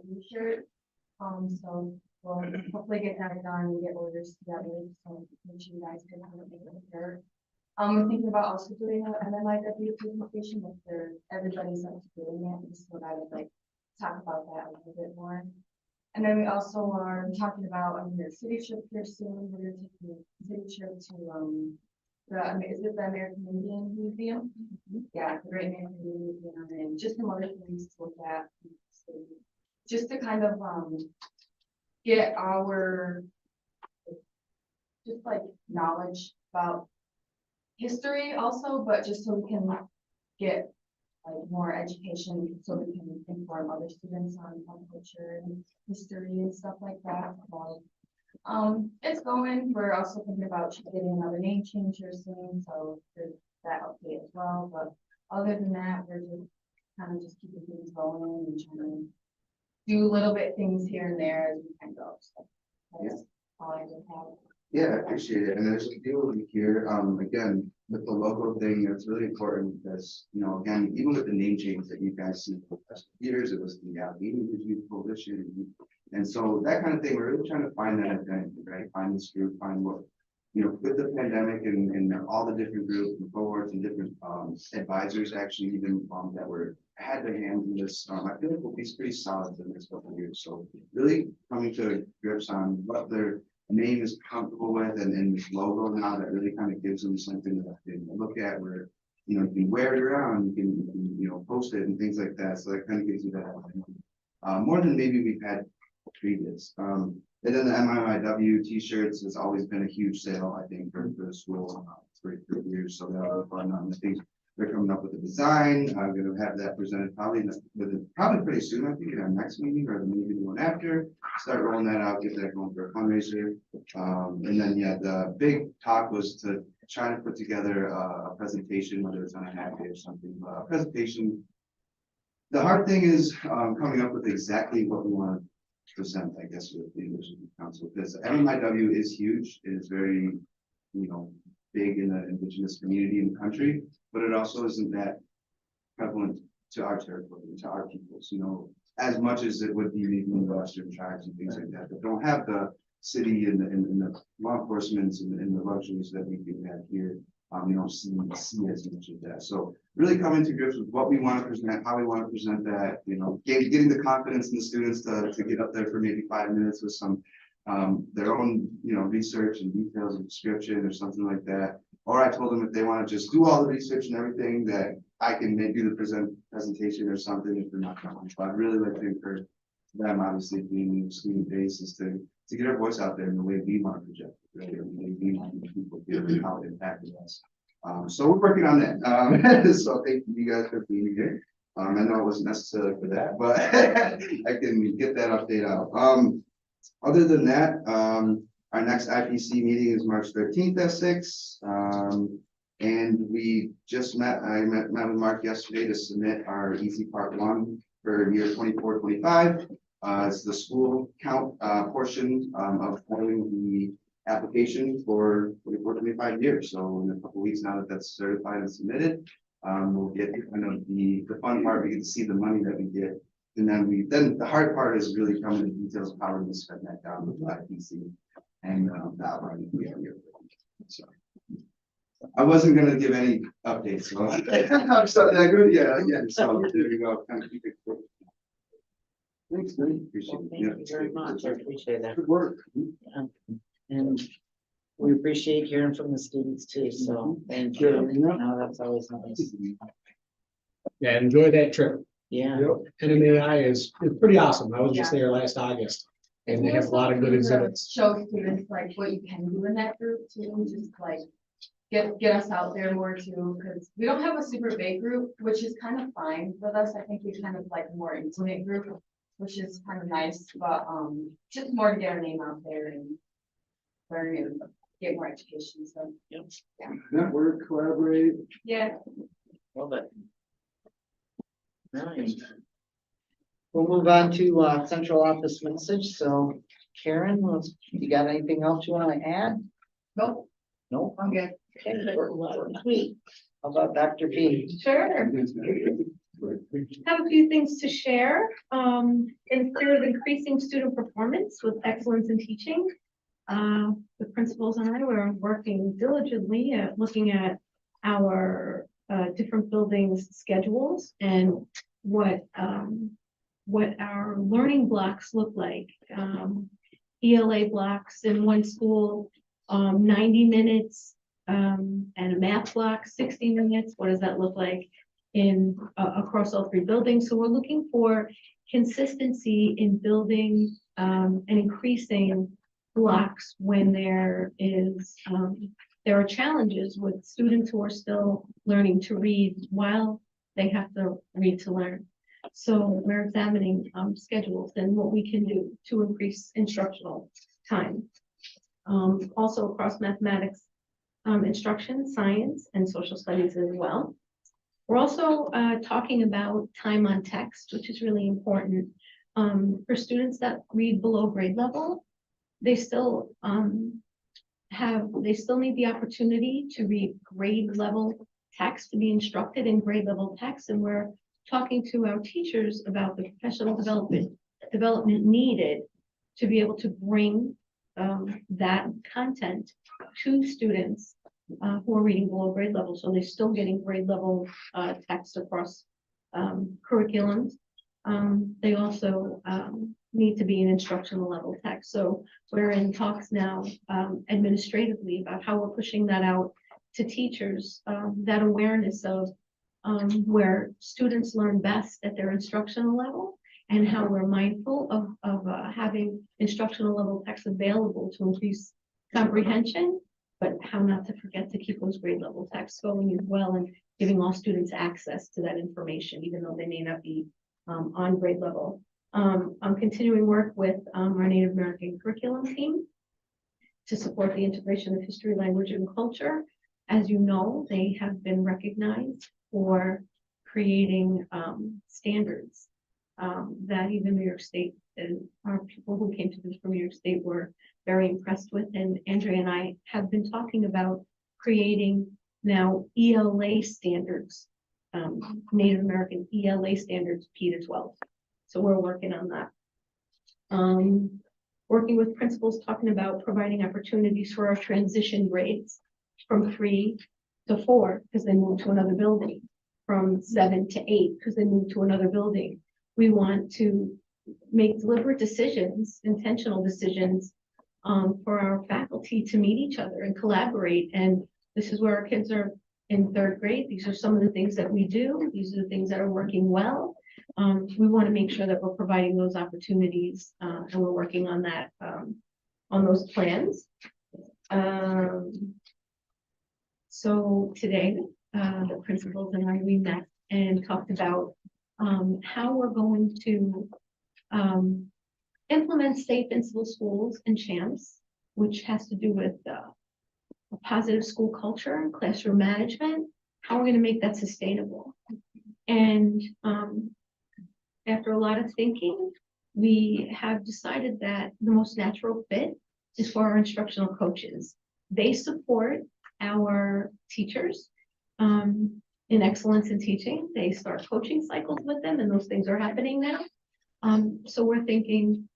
new shirt. So we'll hopefully get that done and get orders together. So make sure you guys can have a big shirt. We're thinking about also doing an MMIW presentation if everybody's up to doing it. So I would like talk about that a little bit more. And then we also are talking about a city trip here soon. We're taking a city trip to is it the American Indian Museum? Yeah, the Great American Indian Museum, and just some other things to look at, just to kind of get our just like knowledge about history also, but just so we can get like more education, so we can inform other students on culture and history and stuff like that. It's going. We're also thinking about getting another name changer soon, so there's that update as well. But other than that, we're just kind of just keeping things rolling and trying to do little bit things here and there as we can go. So that's all I would have. Yeah, I appreciate it. And there's a deal here, again, with the local thing, it's really important because, you know, again, even with the name change that you guys see for the past years, it was the Allegheny Youth Coalition. And so that kind of thing, we're really trying to find that identity, right? Find this group, find what, you know, with the pandemic and all the different groups and cohorts and different advisors actually even that were had their hands in this, I feel like we'll be pretty solid in the next couple of years. So really coming to grips on what their name is comfortable with and this logo now that really kind of gives them something that they can look at where, you know, you can wear it around, you can you know, post it and things like that. So that kind of gives you that identity. More than maybe we've had previous. And then the MIIW t-shirts has always been a huge sale, I think, for the school for years. So that'll be fun. I think they're coming up with a design. I'm going to have that presented probably pretty soon. I think in our next meeting or maybe the one after. Start rolling that out, get that going for a fundraiser. And then yeah, the big talk was to try to put together a presentation, whether it's on a half day or something. A presentation. The hard thing is coming up with exactly what we want to present, I guess, with the English Council, because MIW is huge. It is very, you know, big in the indigenous community in the country, but it also isn't that prevalent to our territory, to our peoples, you know, as much as it would be maybe in the Western tribes and things like that, that don't have the city and the law enforcement and the luxuries that we do have here. You don't see as much of that. So really coming to grips with what we want to present, how we want to present that, you know, getting the confidence in the students to get up there for maybe 5 minutes with some their own, you know, research and details and description or something like that. Or I told them if they want to just do all the research and everything that I can maybe do the presentation or something if they're not coming. But I'd really like to encourage them, obviously being the student base, is to get our voice out there in the way we want to project it, right? And the way we want people to feel how it impacted us. So we're working on that. So thank you guys for being here. I know it wasn't necessarily for that, but I can get that update out. Other than that, our next IPC meeting is March 13th at 6. And we just I met with Mark yesterday to submit our Easy Part 1 for year 24-25. It's the school count portion of following the application for 24-25 years. So in a couple of weeks now that that's certified and submitted, we'll get kind of the fun part. We get to see the money that we get, and then the hard part is really coming to details of how we're going to spend that down with IPC and the outline. So I wasn't going to give any updates. So I'm sorry. Good. Yeah. So there you go. Kind of keep it quick. Thanks, man. Appreciate it. Thank you very much. I appreciate that. Good work. And we appreciate hearing from the students too. So thank you. No, that's always nice. Yeah, enjoy that trip. Yeah. NMAI is pretty awesome. I was just there last August and they have a lot of good exhibits. Show students like what you can do in that group too, just like get us out there more too, because we don't have a super big group, which is kind of fine with us. I think we kind of like a more intimate group, which is kind of nice, but just more to get our name out there and learn and get more education. So yeah. Network, collaborate. Yeah. Love it. Nice. We'll move on to central office message. So Karen, you got anything else you want to add? Nope. No, I'm good. Okay, sweet. How about Dr. B? Sure. Have a few things to share. In spirit of increasing student performance with excellence in teaching, the principals and I were working diligently at looking at our different buildings' schedules and what our learning blocks look like. ELA blocks in one school, 90 minutes, and a math block, 60 minutes. What does that look like in across all three buildings? So we're looking for consistency in building and increasing blocks when there are challenges with students who are still learning to read while they have to read to learn. So we're examining schedules and what we can do to increase instructional time. Also across mathematics, instruction, science, and social studies as well. We're also talking about time on text, which is really important. For students that read below grade level, they still they still need the opportunity to read grade level text, to be instructed in grade level text, and we're talking to our teachers about the professional development needed to be able to bring that content to students who are reading below grade level, so they're still getting grade level text across curriculums. They also need to be an instructional level text. So we're in talks now administratively about how we're pushing that out to teachers, that awareness of where students learn best at their instructional level, and how we're mindful of having instructional level text available to increase comprehension, but how not to forget to keep those grade level texts going as well, and giving all students access to that information, even though they may not be on grade level. I'm continuing work with our Native American curriculum team to support the integration of history, language, and culture. As you know, they have been recognized for creating standards that even New York State and our people who came to this from New York State were very impressed with. And Andrea and I have been talking about creating now ELA standards, Native American ELA standards, P to 12. So we're working on that. Working with principals, talking about providing opportunities for our transition grades from 3 to 4, because they moved to another building, from 7 to 8, because they moved to another building. We want to make deliberate decisions, intentional decisions, for our faculty to meet each other and collaborate. And this is where our kids are in 3rd grade. These are some of the things that we do. These are the things that are working well. We want to make sure that we're providing those opportunities, and we're working on that, on those plans. So today, the principals and I, we met and talked about how we're going to implement safe in civil schools and CHAMPS, which has to do with a positive school culture and classroom management, how we're going to make that sustainable. And after a lot of thinking, we have decided that the most natural fit is for our instructional coaches. They support our teachers in excellence in teaching. They start coaching cycles with them, and those things are happening now. So we're thinking,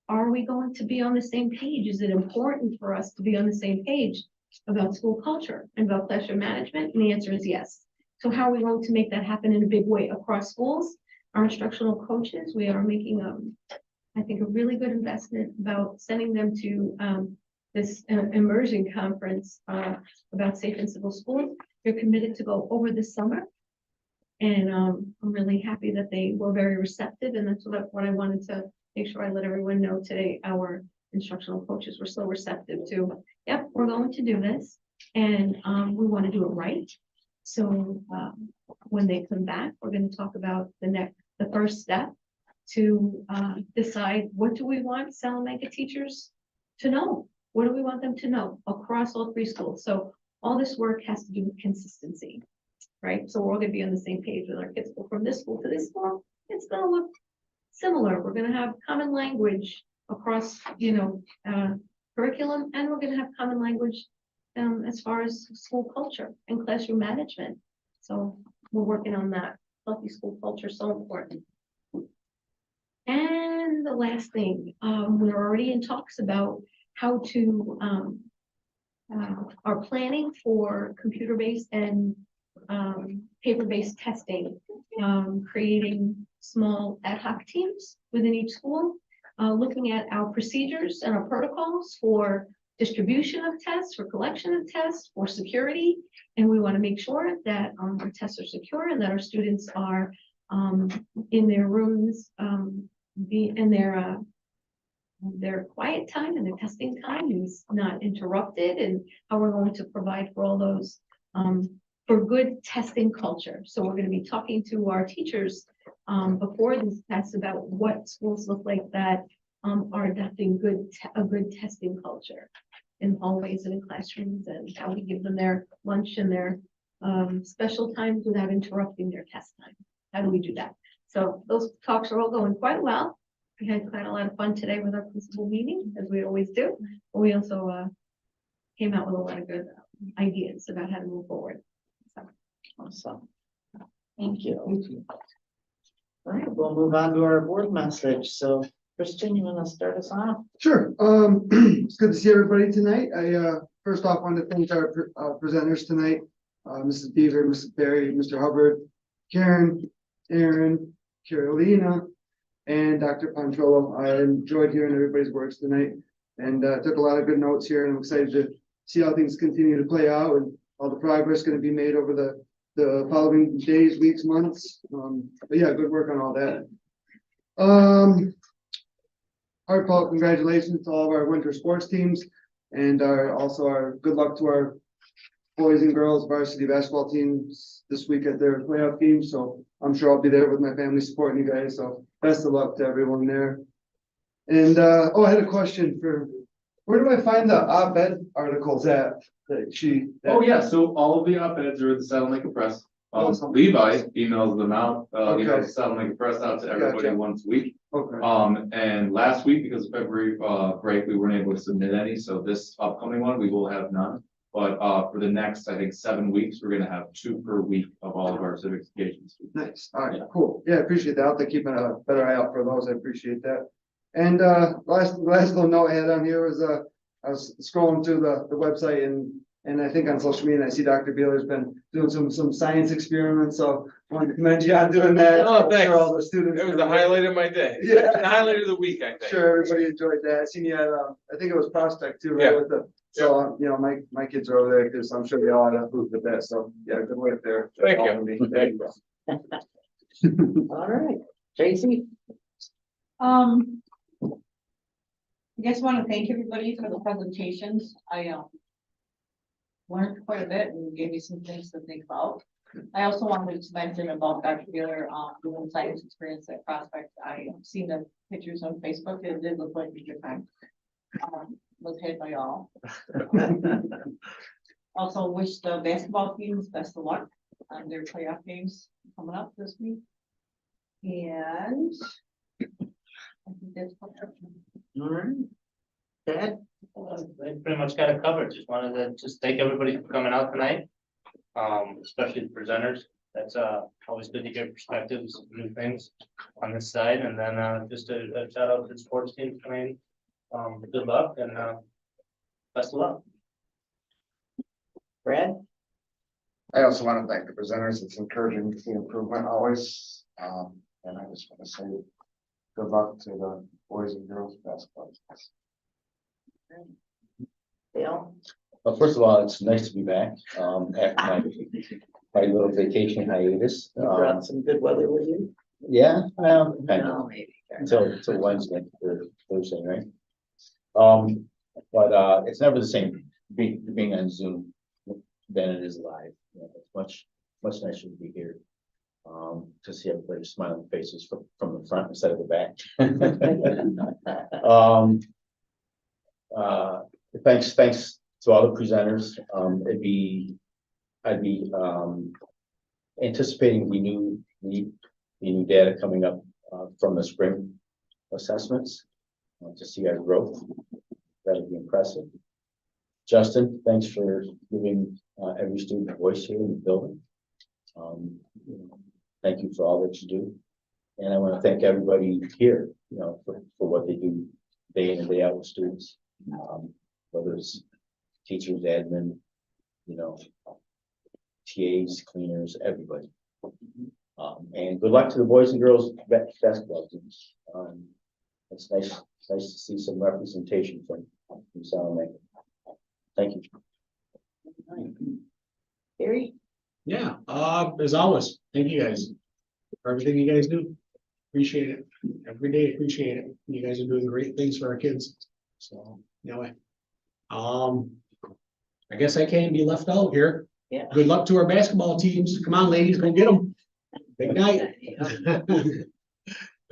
are we going to be on the same page? Is it important for us to be on the same page about school culture and about classroom management? And the answer is yes. So how are we going to make that happen in a big way across schools? Our instructional coaches, we are making, I think, a really good investment about sending them to this immersion conference about safe and civil schools. They're committed to go over the summer. And I'm really happy that they were very receptive. And that's what I wanted to make sure I let everyone know today. Our instructional coaches were so receptive to, yep, we're going to do this. And we want to do it right. So when they come back, we're going to talk about the first step to decide, what do we want Salamanca teachers to know? What do we want them to know across all 3 schools? So all this work has to do with consistency, right? So we're all going to be on the same page with our kids go from this school to this school. It's going to look similar. We're going to have common language across, curriculum, and we're going to have common language as far as school culture and classroom management. So we're working on that. Healthy school culture is so important. And the last thing, we're already in talks about how to are planning for computer-based and paper-based testing, creating small ad hoc teams within each school, looking at our procedures and our protocols for distribution of tests, for collection of tests, for security. And we want to make sure that our tests are secure and that our students are in their rooms, in their quiet time and their testing time is not interrupted, and how we're going to provide for all those for good testing culture. So we're going to be talking to our teachers before these tests about what schools look like that are adopting a good testing culture in hallways and in classrooms, and how we give them their lunch and their special times without interrupting their test time. How do we do that? So those talks are all going quite well. We had quite a lot of fun today with our principal meeting, as we always do. But we also came out with a lot of good ideas about how to move forward. So, Awesome. Thank you. All right, we'll move on to our board message. So Christian, you want to start us off? Sure, it's good to see everybody tonight. I, first off, want to thank our presenters tonight. Mrs. Beaver, Mrs. Berry, Mr. Hubbard, Karen, Aaron, Carolina, and Dr. Pontrolo. I enjoyed hearing everybody's words tonight and took a lot of good notes here, and I'm excited to see how things continue to play out and all the progress going to be made over the following days, weeks, months. But yeah, good work on all that. Heartfelt congratulations to all of our winter sports teams, and also our good luck to our boys and girls varsity basketball teams this week at their playoff games. So I'm sure I'll be there with my family supporting you guys. So best of luck to everyone there. And I had a question for, where do I find the op-ed articles at that she? Oh, yeah, so all of the op-eds are in the Saddle Lake Press. Awesome. Levi emails them out, Okay. emails the Saddle Lake Press out to everybody Gotcha. once a week. Okay. And last week, because of February break, we weren't able to submit any, so this upcoming one, we will have none. But for the next, I think, 7 weeks, we're gonna have 2 per week of all of our civics occasions. Nice. All right, Yeah. cool. Yeah, I appreciate that. I'll have to keep a better eye out for those. I appreciate that. And last little note I had on here was I was scrolling through the website and I think on social media, I see Dr. Beeler's been doing some science experiments, so I wanted to commend you on doing that. Oh, I'm thanks. sure all the students. It was the highlight of my day. Yeah. The highlight of the week, I think. Sure, everybody enjoyed that. I seen you at, I think it was Prospect too, right? Yeah. With the, so, you know, my kids are over there because I'm sure they all had a booth with that. So, yeah, good work there. Thank you. Thank you. All right, Tracy? I just want to thank everybody for the presentations. I learned quite a bit and gave me some things to think about. I also wanted to mention about Dr. Wheeler, doing science experience at Prospect. I seen the pictures on Facebook. It did look like a good time. Was hit by all. Also wish the basketball teams best of luck on their playoff games coming up this week. And I think that's what. All right. Dad? They pretty much got it covered. Just wanted to just thank everybody for coming out tonight. Especially the presenters. That's always good to get perspectives, new things on this side. And then just a shout out to the sports team tonight. Good luck and best of luck. Brad? I also want to thank the presenters. It's encouraging to see improvement always. And I just want to say good luck to the boys and girls basketball teams. Dale? Well, first of all, it's nice to be back after my little vacation hiatus. You brought some good weather with you? Yeah, well, kind of. No, maybe. Until Wednesday or Thursday, right? But it's never the same being on Zoom than it is live. You know, it's much nicer to be here. To see everybody's smiling faces from the front instead of the back. Thanks to all the presenters. I'd be anticipating the new data coming up from the spring assessments to see our growth. That would be impressive. Justin, thanks for giving every student a voice here in the building. Thank you for all that you do. And I want to thank everybody here, for what they do day in and day out with students. Whether it's teachers, admin, TAs, cleaners, everybody. And good luck to the boys and girls basketball teams. It's nice to see some representation from Saddle Lake. Thank you. Gary? Yeah, as always, thank you guys for everything you guys do. Appreciate it. Every day, appreciate it. You guys are doing great things for our kids. So, anyway. I guess I can't be left out here. Yeah. Good luck to our basketball teams. Come on, ladies, go get them. Big night.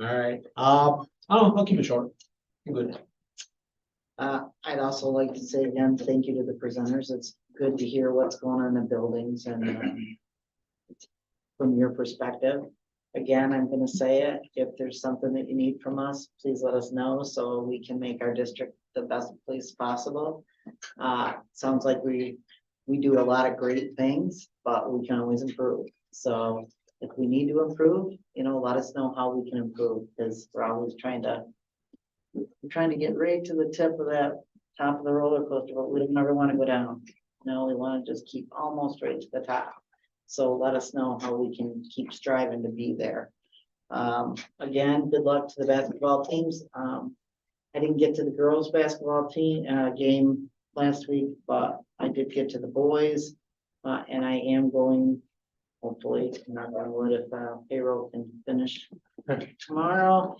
All right. I'll keep it short. I'm good. I'd also like to say again, thank you to the presenters. It's good to hear what's going on in the buildings and, from your perspective. Again, I'm gonna say it, if there's something that you need from us, please let us know so we can make our district the best place possible. Sounds like we do a lot of great things, but we can always improve. So if we need to improve, let us know how we can improve, because we're always trying to get right to the tip of that top of the roller coaster, but we don't ever want to go down. No, we want to just keep almost right to the top. So let us know how we can keep striving to be there. Again, good luck to the basketball teams. I didn't get to the girls' basketball team game last week, but I did get to the boys. And I am going, hopefully, I'm not gonna wood if payroll can finish tomorrow.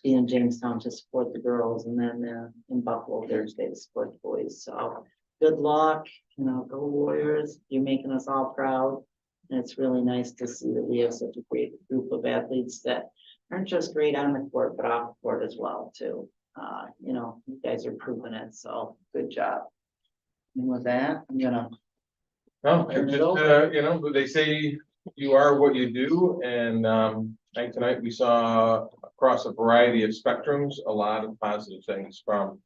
Be in Jamestown to support the girls, and then in Buffalo Thursday to support the boys. So good luck, go Warriors. You're making us all proud. And it's really nice to see that we have such a great group of athletes that aren't just great on the court, but off the court as well, too. You guys are proving it, so good job. And with that, I'm gonna. No, and just, they say you are what you do, and, I think tonight we saw across a variety of spectrums, a lot of positive things from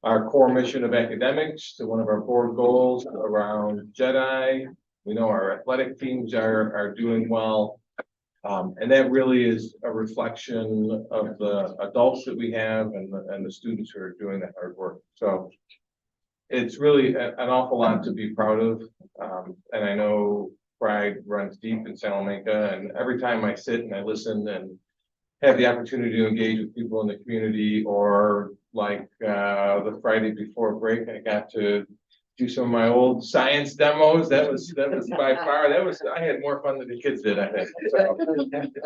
our core mission of academics to one of our board goals around JEDI. We know our athletic teams are doing well. And that really is a reflection of the adults that we have and the students who are doing the hard work. So it's really an awful lot to be proud of. And I know pride runs deep in Salamanca, and every time I sit and I listen and have the opportunity to engage with people in the community, or like the Friday before break, I got to do some of my old science demos. That was by far, I had more fun than the kids did, I think. So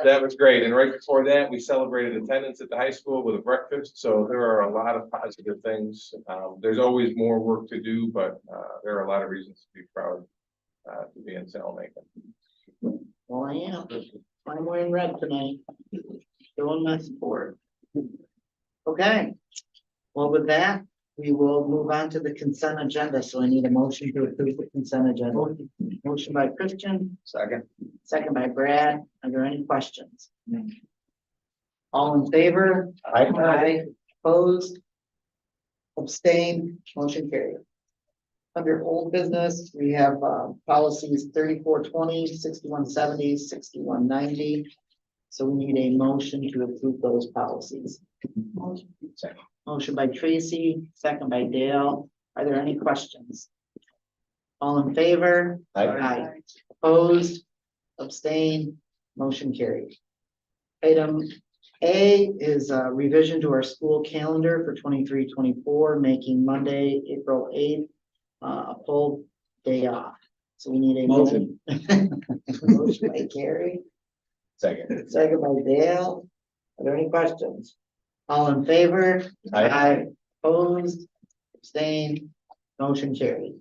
that was great. And right before that, we celebrated attendance at the high school with a breakfast. So there are a lot of positive things. There's always more work to do, but there are a lot of reasons to be proud to be in Salamanca. Well, I am. I'm wearing red tonight. Showing my support. Okay. Well, with that, we will move on to the consent agenda. So I need a motion to approve the consent agenda. Motion by Christian. Second by Brad. Are there any questions? All in favor? Aye. Opposed? Abstained? Motion carried. Under old business, we have policies 3420, 6170, 6190. So we need a motion to approve those policies. Motion by Tracy, second by Dale. Are there any questions? All in favor? Aye. Opposed? Abstained? Motion carried. Item A is a revision to our school calendar for 23-24, making Monday, April 8th, a full day off. So we need a motion. Motion by Carrie. Second by Dale. Are there any questions? All in favor? Aye. Opposed? Abstained? Motion carried.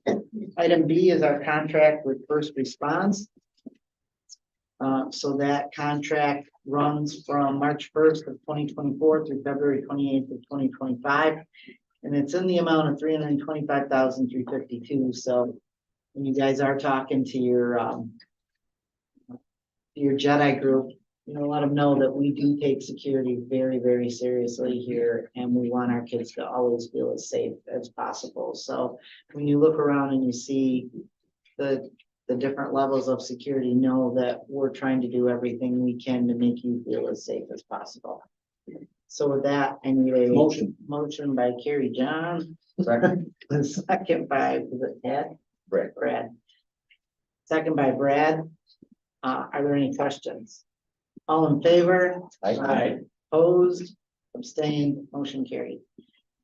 Item B is our contract with First Response. So that contract runs from March 1st of 2024 through February 28th of 2025. And it's in the amount of $325,352. So when you guys are talking to your JEDI group, let them know that we do take security very, very seriously here, and we want our kids to always feel as safe as possible. So when you look around and you see the different levels of security, know that we're trying to do everything we can to make you feel as safe as possible. So with that, I need a motion by Carrie John. Second by, is it Ed? Brad. Second by Brad. Are there any questions? All in favor? Aye. Opposed? Abstained? Motion carried.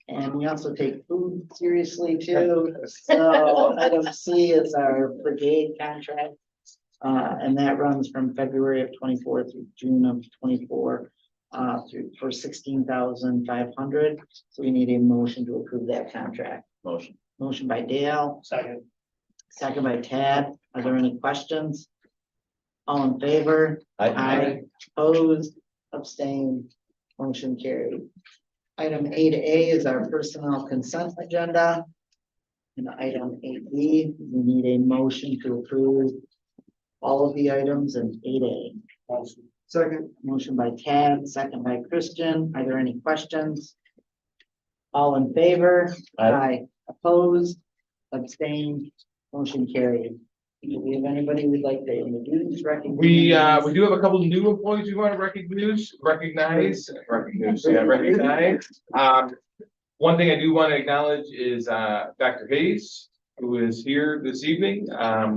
And we also take food seriously too. So item C is our brigade contract. And that runs from February of 24 through June of 24 for $16,500. So we need a motion to approve that contract. Motion by Dale. Second by Tad. Are there any questions? All in favor? Aye. Opposed? Abstained? Motion carried. Item 8A is our personnel consent agenda. in item 8B, we need a motion to approve all of the items in 8A. Second. Motion by Tad, second by Christian. Are there any questions? All in favor? Aye. Opposed? Abstained? Motion carried. Do we have anybody we'd like to introduce, recognize? We do have a couple of new employees we want to recognize. One thing I do want to acknowledge is, Dr. Hayes, who is here this evening,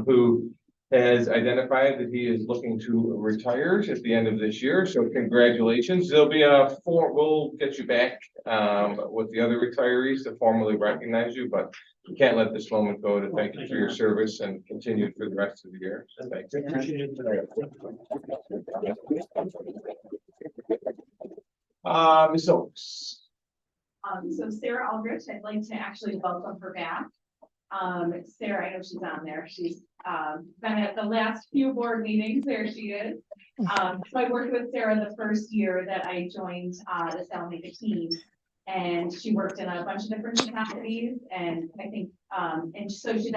who has identified that he is looking to retire at the end of this year. So congratulations. There'll be we'll get you back, with the other retirees to formally recognize you, but we can't let this moment go to thank you for your service and continue for the rest of the year. So thank you. Ms. Oaks. So Sarah Aldrich, I'd like to actually welcome her back. Sarah, I know she's on there. She's been at the last few board meetings. There she is. So I worked with Sarah the first year that I joined the Salamega team. And she worked in a bunch of different capacities, and I think, and so she's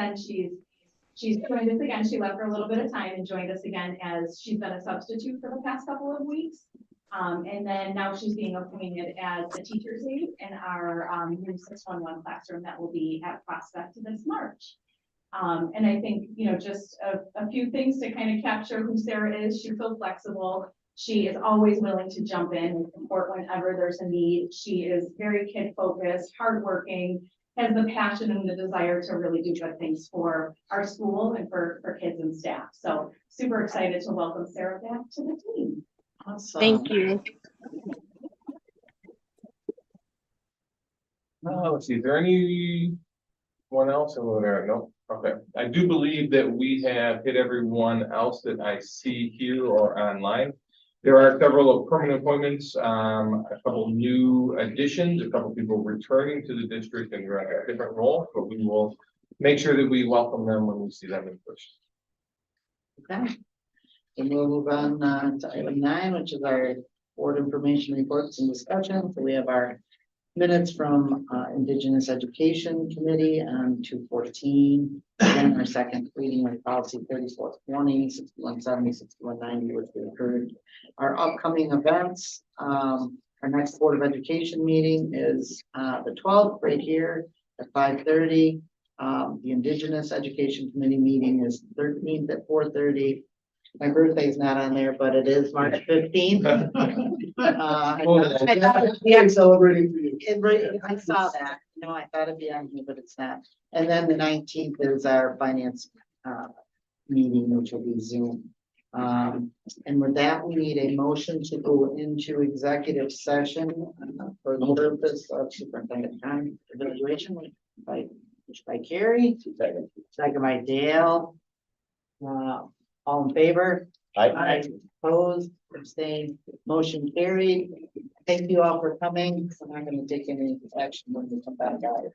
joined us again. She left for a little bit of time and joined us again as she's been a substitute for the past couple of weeks. And then now she's being appointed as the teacher's aide in our new 611 classroom that will be at Prospect this March. And I think, you know, just a few things to kind of capture who Sarah is. She's so flexible. She is always willing to jump in and support whenever there's a need. She is very kid focused, hardworking, has the passion and the desire to really do good things for our school and for kids and staff. So super excited to welcome Sarah back to the team. Awesome. Thank you. Let's see, is there anyone else over there? No. Okay. I do believe that we have hit everyone else that I see here or online. There are several permanent appointments, a couple new additions, a couple people returning to the district in a different role, but we will make sure that we welcome them when we see them in person. Okay. And we'll move on to item 9, which is our board information reports and discussion. So we have our minutes from Indigenous Education Committee on 2/14. And our second reading of policy 3420, 6170, 6190, which we heard. Our upcoming events, our next Board of Education meeting is the 12th right here at 5:30. The Indigenous Education Committee meeting is 13th at 4:30. My birthday's not on there, but it is March 15th. I'm celebrating for you. I saw that, no, I thought it'd be on here, but it's not. And then the 19th is our finance meeting, which will be Zoom. And with that, we need a motion to go into executive session for the purpose of superintendent evaluation by Carrie, second by Dale. All in favor? Aye. Opposed, abstained, motion carried. Thank you all for coming. I'm not going to take any action when we come back out.